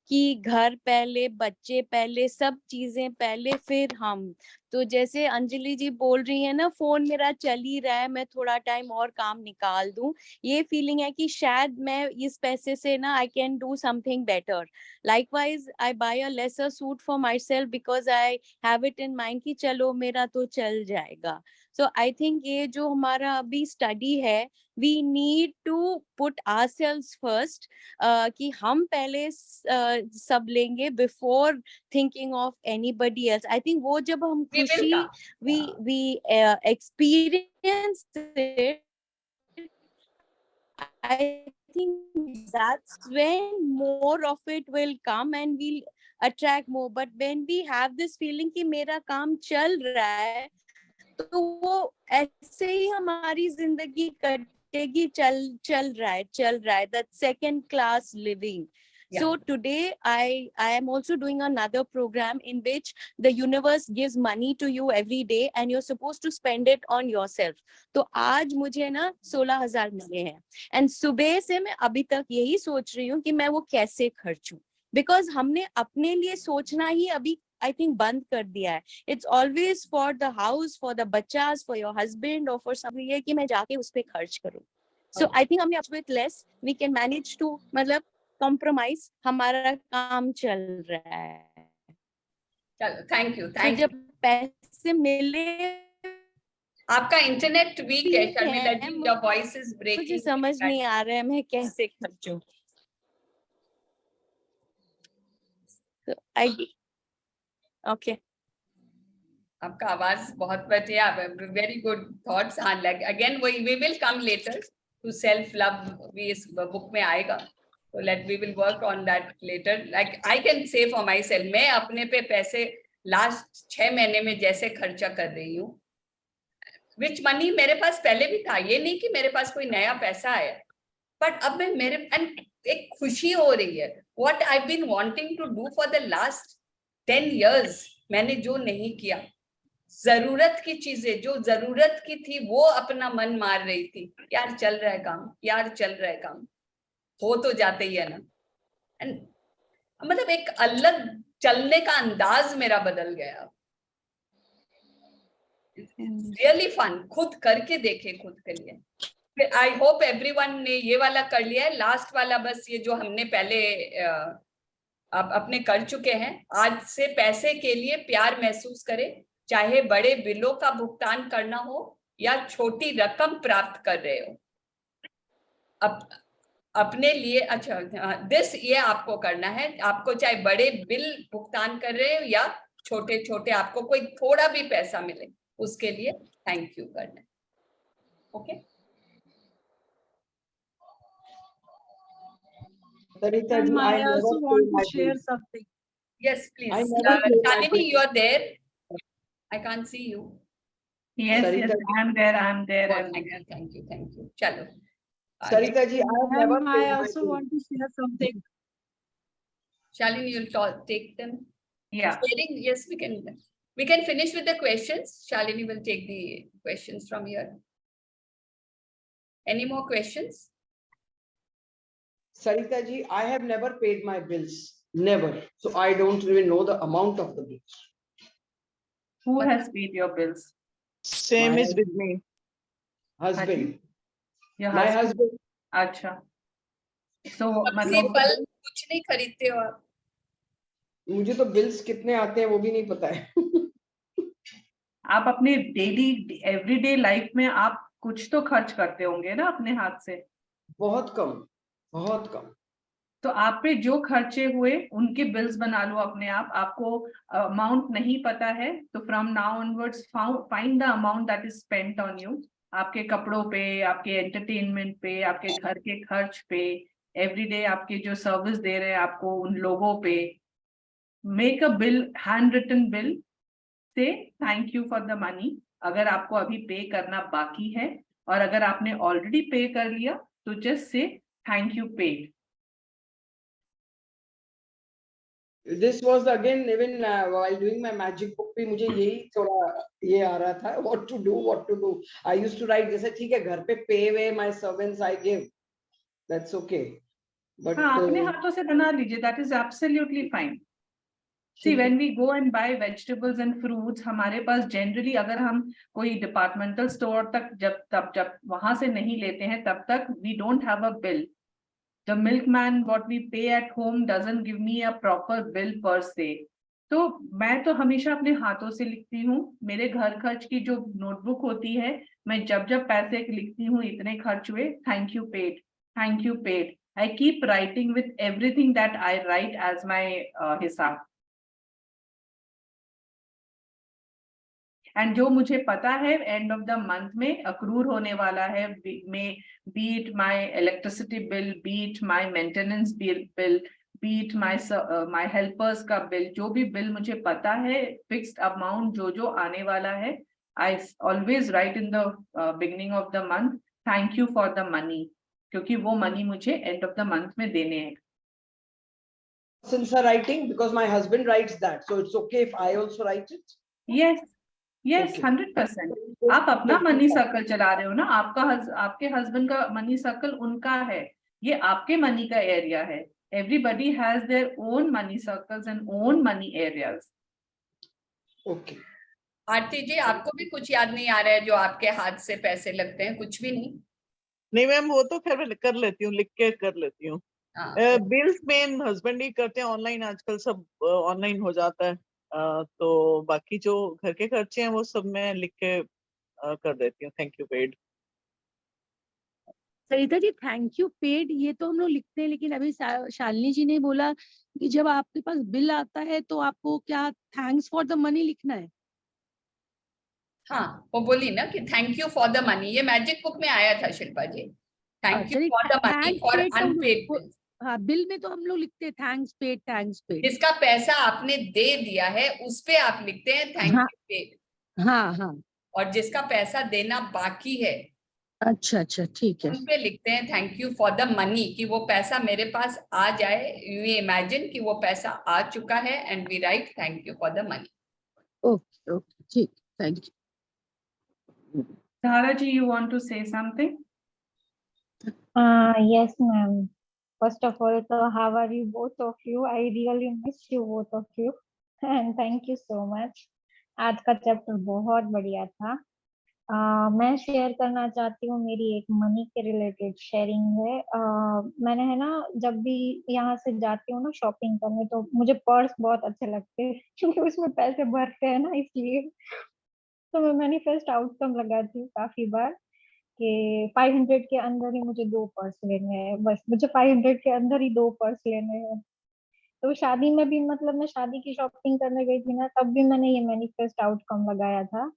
कि घर पहले, बच्चे पहले, सब चीजें पहले, फिर हम। तो जैसे अंजलि जी बोल रही है ना, फोन मेरा चल ही रहा है, मैं थोड़ा टाइम और काम निकाल दूं, ये फीलिंग है कि शायद मैं इस पैसे से ना I can do something better. Likewise I buy a lesser suit for myself because I have it in mind कि चलो मेरा तो चल जाएगा। सो आई थिंक ये जो हमारा अभी स्टडी है, we need to put ourselves first, कि हम पहले सब लेंगे before thinking of anybody else. I think वो जब हम खुशी we experience it, I think that's when more of it will come and we'll attract more. But when we have this feeling कि मेरा काम चल रहा है, तो वो ऐसे ही हमारी जिंदगी कटेगी, चल रहा है, that second class living. So today I am also doing another program in which the universe gives money to you every day and you're supposed to spend it on yourself. तो आज मुझे ना 16,000 मिले हैं and सुबह से मैं अभी तक यही सोच रही हूँ कि मैं वो कैसे खर्चूं, because हमने अपने लिए सोचना ही अभी I think बंद कर दिया है. It's always for the house, for the बच्चास, for your husband or for something, ये कि मैं जाके उस पे खर्च करूँ. So I think हमने with less we can manage to मतलब compromise, हमारा काम चल रहा है.
चलो, थैंक यू.
So जब पैसे मिले,
आपका इंटरनेट वीक है शर्मिला जी, योर वॉइस इज ब्रेकिंग.
मुझे समझ नहीं आ रहा है मैं कैसे खर्चूं. So I okay.
आपका आवाज बहुत बढ़िया, वेरी गुड थॉट्स. हाँ, again we will come later to self love, भी इस बुक में आएगा, तो we will work on that later. Like I can say for myself, मैं अपने पे पैसे लास्ट 6 महीने में जैसे खर्चा कर रही हूँ, विच मनी मेरे पास पहले भी था, ये नहीं कि मेरे पास कोई नया पैसा आया, बट अब मैं मेरे एंड एक खुशी हो रही है. What I been wanting to do for the last 10 years, मैंने जो नहीं किया, जरूरत की चीजें जो जरूरत की थी वो अपना मन मार रही थी, यार चल रहा है काम, यार चल रहा है काम, हो तो जाते ही है ना. एंड मतलब एक अलग चलने का अंदाज मेरा बदल गया. रियली फन, खुद करके देखे खुद के लिए. आई होप एवरीवन ने ये वाला कर लिया है. लास्ट वाला बस ये जो हमने पहले आप अपने कर चुके हैं. आज से पैसे के लिए प्यार महसूस करें, चाहे बड़े बिलों का भुगतान करना हो या छोटी रकम प्राप्त कर रहे हो. अपने लिए अच्छा दिस ये आपको करना है. आपको चाहे बड़े बिल भुगतान कर रहे हो या छोटे छोटे आपको कोई थोड़ा भी पैसा मिले, उसके लिए थैंक यू करना है. Okay
Sarita ji, I also want to share something.
Yes, please. Shalini, you are there. I can't see you.
Yes,
Sarita
yes,
ji.
I'm there, I'm there.
Oh, thank you. Chalo.
Sarita ji,
I also want to share something.
Shalini, you'll take them.
Yeah.
Sharing, yes, we can finish with the questions. Shalini will take the questions from here. Any more questions?
Sarita ji, I have never paid my bills. Never. So I don't even know the amount of the bills.
Who has paid your bills?
Same is with me.
Husband.
Your
My
husband.
husband.
अच्छा. So
मतलब कुछ नहीं खरीदते हो आप?
मुझे तो bills कितने आते हैं वो भी नहीं पता है.
आप अपने डेली एवरीडे लाइफ में आप कुछ तो खर्च करते होंगे ना अपने हाथ से?
बहुत कम, बहुत कम.
तो आप पे जो खर्चे हुए उनके बिल्स बना लो अपने आप. आपको अमाउंट नहीं पता है तो from now onwards find the amount that is spent on you. आपके कपड़ों पे, आपके एंटरटेनमेंट पे, आपके घर के खर्च पे, एवरीडे आपके जो सर्विस दे रहे हैं आपको उन लोगों पे. Make a bill, handwritten bill, say thank you for the money. अगर आपको अभी पे करना बाकी है और अगर आपने ऑलरेडी पे कर लिया तो just say thank you paid.
This was again even while doing my magic book भी मुझे यही थोड़ा ये आ रहा था, what to do. I used to write जैसे ठीक है घर पे pay away my servants I give, that's okay. But
हाँ, अपने हाथों से बना लीजिए, that is absolutely fine. See, when we go and buy vegetables and fruits, हमारे पास generally अगर हम कोई departmental store तक जब वहां से नहीं लेते हैं तब तक we don't have a bill. The milkman what we pay at home doesn't give me a proper bill per se. तो मैं तो हमेशा अपने हाथों से लिखती हूँ. मेरे घर खर्च की जो नोटबुक होती है, मैं जब पैसे लिखती हूँ इतने खर्च हुए, thank you paid, thank you paid. I keep writing with everything that I write as my हिसाब. एंड जो मुझे पता है एंड ऑफ द मंथ में अक्रूर होने वाला है, में paid my electricity bill, paid my maintenance bill, paid my helpers का बिल, जो भी बिल मुझे पता है फिक्स्ड अमाउंट जो आने वाला है always write in the beginning of the month, thank you for the money, क्योंकि वो money मुझे end of the month में देने हैं.
Since her writing, because my husband writes that, so it's okay if I also write it.
Yes, yes,
Okay.
100%. आप अपना money circle चला रहे हो ना, आपके हस्बैंड का मनी सर्कल उनका है, ये आपके मनी का एरिया है. Everybody has their own money circles and own money areas.
Okay.
आरती जी, आपको भी कुछ याद नहीं आ रहा है जो आपके हाथ से पैसे लगते हैं? कुछ भी नहीं?
नहीं मैम, वो तो खैर मैं कर लेती हूँ, लिख के कर लेती हूँ. बिल्स में हस्बैंड ही करते हैं ऑनलाइन, आजकल सब ऑनलाइन हो जाता है. तो बाकी जो घर के खर्चे हैं वो सब मैं लिख के कर देती हूँ. Thank you paid.
Sarita ji, thank you paid ये तो हम लोग लिखते हैं, लेकिन अभी शालिनी जी ने बोला कि जब आपके पास बिल आता है तो आपको क्या थैंक्स फॉर द मनी लिखना है?
हाँ, वो बोली ना कि thank you for the money, ये मैजिक बुक में आया था Shilpa ji. Thank you for the money for unpaid bills.
हाँ, बिल में तो हम लोग लिखते हैं थैंक्स पेड.
जिसका पैसा आपने दे दिया है उस पे आप लिखते हैं थैंक यू पेड.
हाँ हाँ.
और जिसका पैसा देना बाकी है,
अच्छा, ठीक है.
उन पे लिखते हैं thank you for the money, कि वो पैसा मेरे पास आ जाए. वी इमेजिन कि वो पैसा आ चुका है and we write thank you for the money.
Okay, ठीक, thank you.
Dhara ji, you want to say something?
Yes, ma'am. First of all, so how are you both of you? I really miss you both of you. And thank you so much. आज का chapter बहुत बढ़िया था. मैं share करना चाहती हूँ, मेरी एक मनी के रिलेटेड शेयरिंग है. मैंने है ना, जब भी यहाँ से जाती हूँ ना शॉपिंग करने, तो मुझे पर्स बहुत अच्छे लगते हैं क्योंकि उसमें पैसे भरते हैं ना, इसलिए. तो मैं मैनिफेस्ट आउटकम लगाती हूँ काफी बार कि 500 के अंदर ही मुझे 2 पर्स लेने हैं, बस मुझे 500 के अंदर ही 2 पर्स लेने हैं. तो शादी में भी, मतलब मैं शादी की शॉपिंग करने गई थी ना, तब भी मैंने ये मैनिफेस्ट आउटकम लगाया था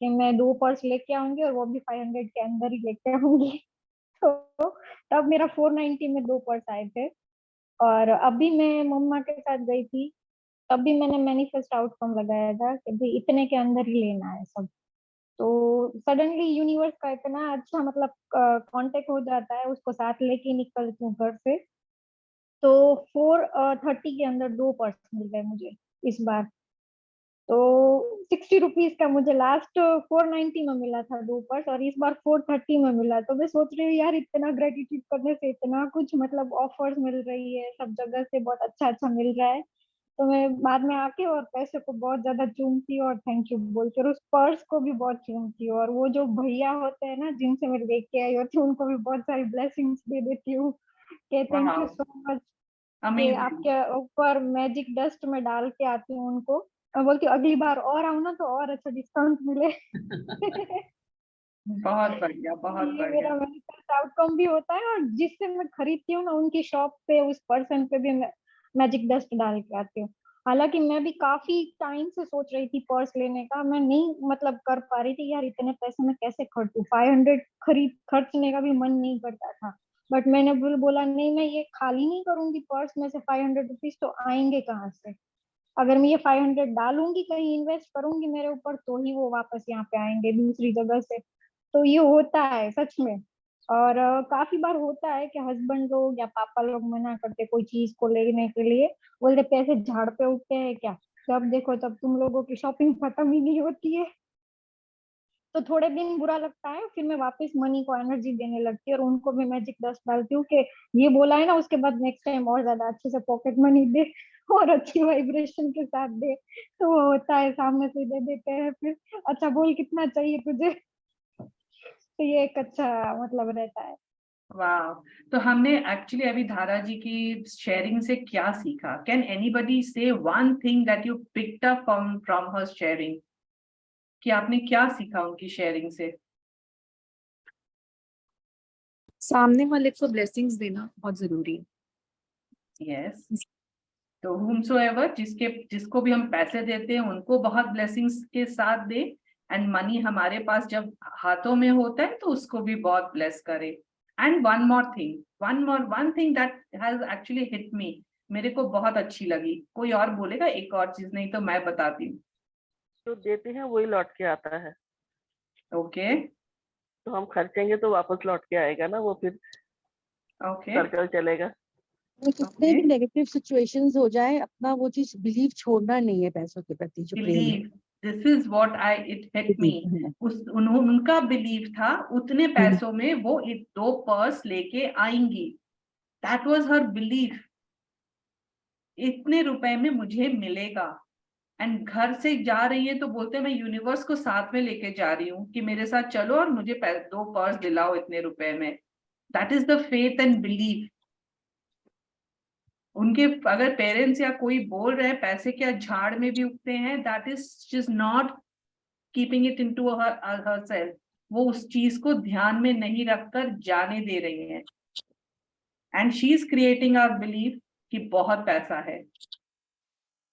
कि मैं 2 पर्स लेके आऊंगी और वो भी 500 के अंदर ही लेके आऊंगी. तो तब मेरा 490 में 2 पर्स आए थे. और अभी मैं मम्मा के साथ गई थी, तब भी मैंने मैनिफेस्ट आउटकम लगाया था कि भाई इतने के अंदर ही लेना है सब. तो सडनली यूनिवर्स का इतना अच्छा मतलब कांटेक्ट हो जाता है, उसको साथ लेके निकलती हूँ घर से. तो 430 के अंदर 2 पर्स मिल गए मुझे इस बार. तो 60 रुपीज का मुझे लास्ट 490 में मिला था 2 पर्स, और इस बार 430 में मिला. तो मैं सोच रही हूँ यार, इतना ग्रेटिट्यूड करने से इतना कुछ मतलब ऑफर्स मिल रही है, सब जगह से बहुत अच्छा अच्छा मिल रहा है. तो मैं बाद में आके और पैसे को बहुत ज्यादा चूमती हूँ और थैंक यू बोलती हूँ, और उस पर्स को भी बहुत चूमती हूँ. और वो जो भैया होते हैं ना जिनसे मैं लेके आई होती हूँ, उनको भी बहुत सारी ब्लेसिंग्स दे देती हूँ कि thank you
Wow,
so much. कि
amazing.
आपके ऊपर मैजिक डस्ट में डाल के आती हूँ उनको, मैं बोलती हूँ अगली बार और आऊँ ना तो और अच्छा डिस्काउंट मिले.
बहुत बढ़िया, बहुत
ये
बढ़िया.
मेरा मैनिफेस्ट आउटकम भी होता है, और जिससे मैं खरीदती हूँ ना उनकी शॉप पे उस पर्सन पे भी मैं मैजिक डस्ट डाल के आती हूँ. हालांकि मैं भी काफी टाइम से सोच रही थी पर्स लेने का, मैं नहीं मतलब कर पा रही थी यार, इतने पैसे में कैसे खर्चूं. 500 खर्चने का भी मन नहीं करता था. बट मैंने बोला नहीं, मैं ये खाली नहीं करूंगी पर्स में से 500 रुपीज, तो आएंगे कहाँ से. अगर मैं ये 500 डालूंगी कहीं, इन्वेस्ट करूंगी मेरे ऊपर, तो ही वो वापस यहाँ पे आएंगे दूसरी जगह से. तो ये होता है सच में. और काफी बार होता है कि हस्बैंड लोग या पापा लोग मना करते कोई चीज को लेने के लिए, बोलते पैसे झाड़ पे उठते हैं क्या, जब देखो तब तुम लोगों की शॉपिंग खत्म ही नहीं होती है. तो थोड़े दिन बुरा लगता है, फिर मैं वापस मनी को एनर्जी देने लगती हूँ और उनको भी मैजिक डस्ट डालती हूँ कि ये बोला है ना, उसके बाद नेक्स्ट टाइम और ज्यादा अच्छे से पॉकेट मनी दे और अच्छी वाइब्रेशन के साथ दे. तो वो होता है, सामने से दे देते हैं फिर, अच्छा बोल कितना चाहिए तुझे. तो ये एक अच्छा मतलब रहता है.
वाह, तो हमने एक्चुअली अभी धारा जी की शेयरिंग से क्या सीखा? कैन एनीबडी से one thing that you picked up from her sharing, कि आपने क्या सीखा उनकी शेयरिंग से?
सामने वाले को ब्लेसिंग्स देना बहुत जरूरी है.
यस. तो whomsoever, जिसको भी हम पैसे देते हैं उनको बहुत ब्लेसिंग्स के साथ दे, एंड मनी हमारे पास जब हाथों में होता है तो उसको भी बहुत ब्लेस करे. And one thing that has actually hit me, मेरे को बहुत अच्छी लगी. कोई और बोलेगा एक और चीज? नहीं तो मैं बताती हूँ.
जो देते हैं वही लौट के आता है.
ओके
तो हम खर्चेंगे तो वापस लौट के आएगा ना वो, फिर
ओके
सर्कल चलेगा।
कितने भी नेगेटिव सिचुएशंस हो जाए, अपना वो चीज बिलीव छोड़ना नहीं है पैसों के प्रति जो प्रेम है।
Believe, this is what I it hit me. उनका बिलीव था उतने पैसों में वो 2 पर्स लेके आएंगी, दैट वाज हर बिलीफ, इतने रुपए में मुझे मिलेगा। एंड घर से जा रही है तो बोलते हैं मैं यूनिवर्स को साथ में लेके जा रही हूँ कि मेरे साथ चलो और मुझे 2 पर्स दिलाओ इतने रुपए में। That is the faith and belief. उनके अगर पेरेंट्स या कोई बोल रहे हैं पैसे क्या झाड़ में भी उगते हैं, that is just not keeping it into herself. वो उस चीज को ध्यान में नहीं रखकर जाने दे रही हैं। And she is creating our belief कि बहुत पैसा है।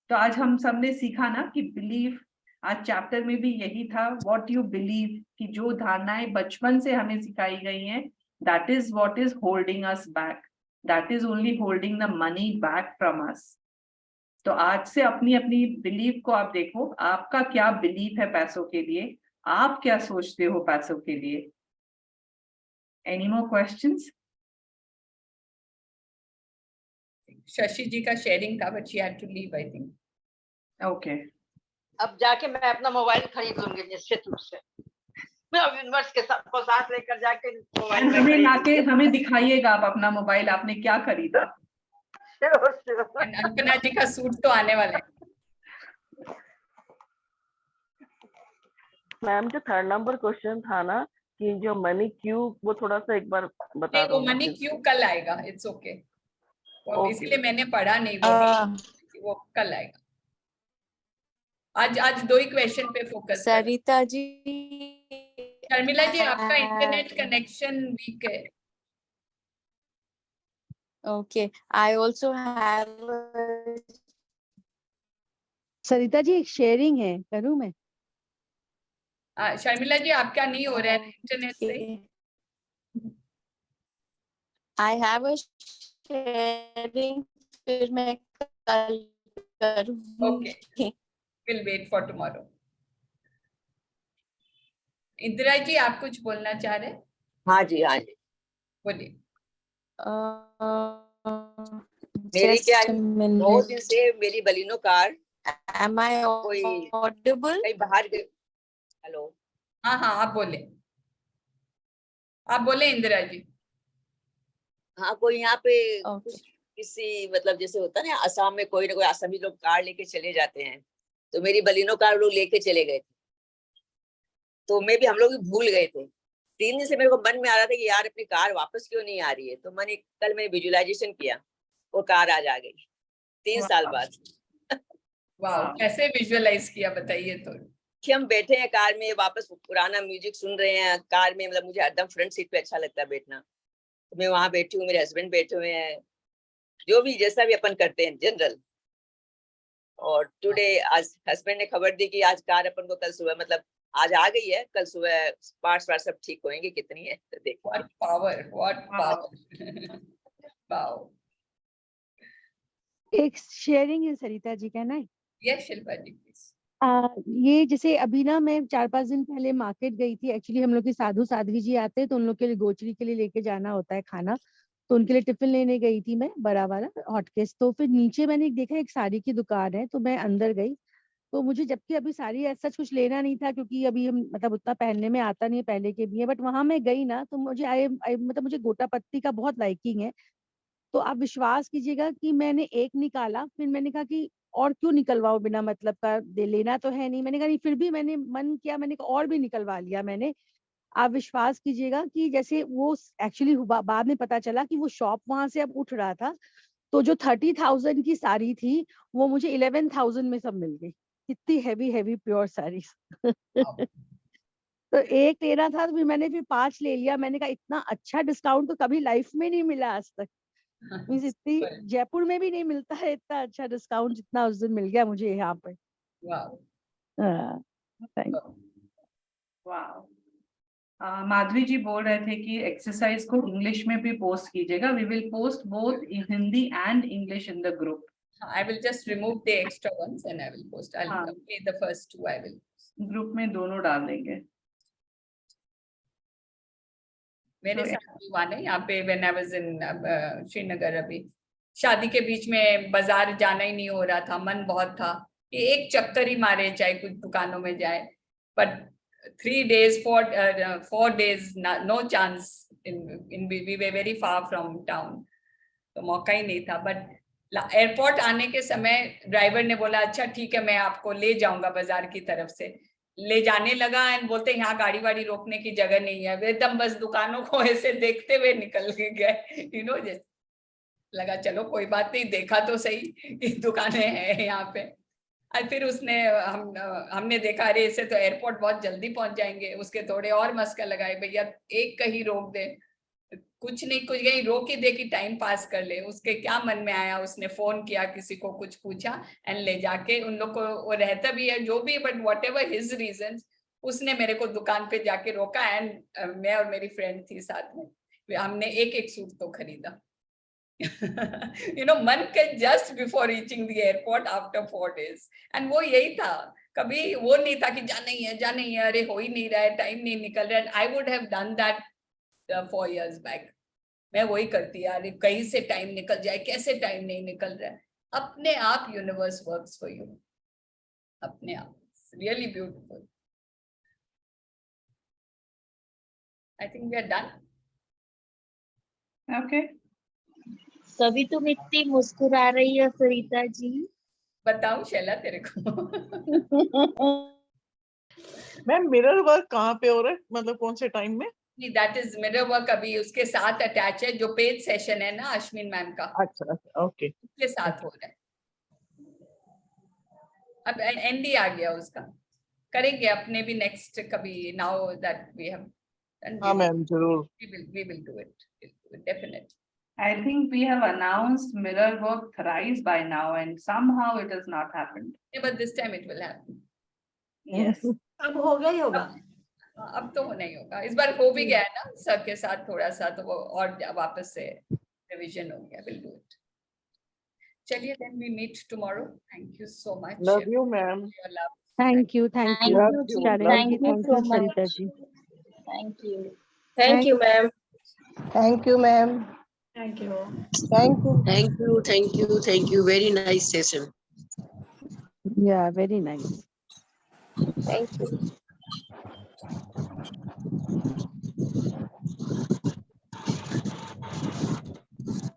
तो आज हम सबने सीखा ना कि बिलीफ, आज चैप्टर में भी यही था, व्हाट यू बिलीव, कि जो धारणाएं बचपन से हमें सिखाई गई हैं, that is what is holding us back, that is only holding the money back from us. तो आज से अपनी अपनी बिलीफ को आप देखो, आपका क्या बिलीफ है पैसों के लिए, आप क्या सोचते हो पैसों के लिए। Any more questions?
Shashi ji का शेयरिंग था, but she had to leave I think.
Okay
अब जाके मैं अपना मोबाइल खरीद लूंगी निश्चित रूप से। मैं अब यूनिवर्स के साथ लेकर जाके मोबाइल
हमें लाके हमें दिखाइएगा आप अपना मोबाइल, आपने क्या खरीदा।
अल्पना जी का सूट तो आने वाला है।
मैम जो 3rd नंबर क्वेश्चन था ना कि जो मनी क्यू, वो थोड़ा सा एक बार बता दो।
वो मनी क्यू कल आएगा, इट्स ओके। इसलिए मैंने पढ़ा नहीं वो कल आएगा। आज 2 ही क्वेश्चन पे फोकस कर।
सरिता जी,
शर्मिला जी आपका इंटरनेट कनेक्शन वीक है।
Okay, I also have.
Sarita ji एक शेयरिंग है, करूं मैं?
शर्मिला जी आपका नहीं हो रहा है इंटरनेट से।
आई हैव अ शेयरिंग, फिर मैं कल करूंगी।
We'll wait for tomorrow. Indira ji आप कुछ बोलना चाह रहे हैं?
हाँ जी हाँ जी
बोलिए।
मेरी क्या 2 दिन से मेरी Baleno car
Am I audible?
कहीं बाहर गई। हेलो
हाँ आप बोले इंदिरा जी।
हाँ कोई यहाँ पे कुछ किसी मतलब जैसे होता है ना असम में कोई ना कोई असमी लोग कार लेके चले जाते हैं, तो मेरी बलिनो कार लोग लेके चले गए थे, तो मैं भी हम लोग भी भूल गए थे। 3 दिन से मेरे को मन में आ रहा था कि यार अपनी कार वापस क्यों नहीं आ रही है, तो मैंने विजुअलाइजेशन किया, वो कार आज आ गई 3 साल बाद।
वाह, कैसे विजुअलाइज किया बताइए तो।
कि हम बैठे हैं कार में, वापस पुराना म्यूजिक सुन रहे हैं कार में, मतलब मुझे एकदम फ्रंट सीट पे अच्छा लगता है बैठना, तो मैं वहां बैठी हूँ, मेरे हस्बैंड बैठे हुए हैं, जो भी जैसा भी अपन करते हैं जनरल। और टुडे आज हस्बैंड ने खबर दी कि आज कार अपन को कल सुबह, मतलब आज आ गई है, कल सुबह पार्ट्स वार्ट सब ठीक होंगे, कितनी है तो देखो।
What power. वाओ।
एक शेयरिंग है सरिता जी, कहना है?
Yes Shilpa ji please.
ये जैसे अभी ना मैं 4-5 दिन पहले मार्केट गई थी। एक्चुअली हम लोग के साधु साध्वी जी आते हैं, तो उन लोग के लिए गोचरी के लिए लेके जाना होता है खाना, तो उनके लिए टिफिन लेने गई थी मैं, बड़ा वाला हॉटकेस। तो फिर नीचे मैंने देखा एक साड़ी की दुकान है, तो मैं अंदर गई। तो मुझे, जबकि अभी साड़ी ऐसा कुछ लेना नहीं था, क्योंकि अभी हम मतलब उतना पहनने में आता नहीं है, पहले के भी है, बट वहां मैं गई ना, तो मुझे मतलब मुझे गोटा पत्ती का बहुत लाइकिंग है। तो आप विश्वास कीजिएगा कि मैंने एक निकाला, फिर मैंने कहा कि और क्यों निकलवाओ बिना मतलब का, दे लेना तो है नहीं। मैंने कहा नहीं, फिर भी मैंने मन किया, मैंने कहा और भी निकलवा लिया मैंने। आप विश्वास कीजिएगा कि जैसे वो एक्चुअली बाद में पता चला कि वो शॉप वहां से अब उठ रहा था, तो जो 30,000 की साड़ी थी वो मुझे 11,000 में सब मिल गई। इतनी हैवी प्योर साड़ी। तो एक लेना था, तो फिर मैंने 5 ले लिया। मैंने कहा इतना अच्छा डिस्काउंट तो कभी लाइफ में नहीं मिला आज तक। मींस इतनी जयपुर में भी नहीं मिलता है इतना अच्छा डिस्काउंट जितना उस दिन मिल गया मुझे यहाँ पे।
माधवी जी बोल रहे थे कि एक्सरसाइज को इंग्लिश में भी पोस्ट कीजिएगा। We will post both in Hindi and English in the group.
I will just remove the extra ones and I will post. I'll play the first 2. I will
group में दोनों डाल देंगे।
मेरे साथ भी हुआ नहीं यहाँ पे when I was in Srinagar. अभी शादी के बीच में बाजार जाना ही नहीं हो रहा था, मन बहुत था कि एक चक्कर ही मारे, चाहे कुछ दुकानों में जाए, but 3 days 4 days no chance in we were very far from town, तो मौका ही नहीं था। बट एयरपोर्ट आने के समय ड्राइवर ने बोला अच्छा ठीक है मैं आपको ले जाऊंगा बाजार की तरफ से, ले जाने लगा एंड बोलते यहाँ गाड़ी वाड़ी रोकने की जगह नहीं है, एकदम बस दुकानों को ऐसे देखते हुए निकल के गए, यू नो। जैसे लगा चलो कोई बात नहीं, देखा तो सही कि दुकानें हैं यहाँ पे। और फिर उसने हमने देखा अरे इससे तो एयरपोर्ट बहुत जल्दी पहुंच जाएंगे, उसके थोड़े और मस्का लगाए भैया एक कहीं रोक दे, कुछ नहीं कुछ कहीं रोक ही दे कि टाइम पास कर ले। उसके क्या मन में आया, उसने फोन किया, किसी को कुछ पूछा एंड ले जाके उन लोग को, वो रहता भी है जो भी, but whatever his reason, उसने मेरे को दुकान पे जाके रोका एंड मैं और मेरी फ्रेंड थी साथ में, हमने एक सूट तो खरीदा। you know, मन के just before reaching the airport after 4 days, and वो यही था, कभी वो नहीं था कि जाना ही है, अरे हो ही नहीं रहा है, टाइम नहीं निकल रहा है। I would have done that 4 years back। मैं वही करती यार, कहीं से टाइम निकल जाए, कैसे टाइम नहीं निकल रहा है, अपने आप यूनिवर्स वर्क्स फॉर यू, अपने आप। Really beautiful. I think we are done।
Okay।
कभी तुम इतनी मुस्कुरा रही हो सरिता जी।
बताऊं शैला तेरे को?
मैम मिरर वर्क कहाँ पे हो रहा है, मतलब कौन से टाइम में?
दैट इज मिरर वर्क, अभी उसके साथ अटैच है जो पेड सेशन है ना अश्विन मैम का।
अच्छा ओके,
उसके साथ हो रहा है। अब एनडी आ गया उसका, करेंगे अपने भी नेक्स्ट कभी, नाउ दैट वी हैव।
हाँ मैम जरूर,
we will do it definitely।
I think we have announced mirror work thrice by now and somehow it has not happened।
Yeah, but this time it will happen।
Yes।
अब हो गया ही होगा।
अब तो होना ही होगा, इस बार हो भी गया है ना सर के साथ थोड़ा सा, तो वो और वापस से रिवीजन हो गया। We'll do it। चलिए then we meet tomorrow। Thank you so much।
Love you ma'am.
Thank you Shalini ji, thank you Sarita ji।
Thank you ma'am।
Thank you ma'am।
Thank you।
Thank you।
Thank you, very nice session।
Yeah, very nice।
Thank you।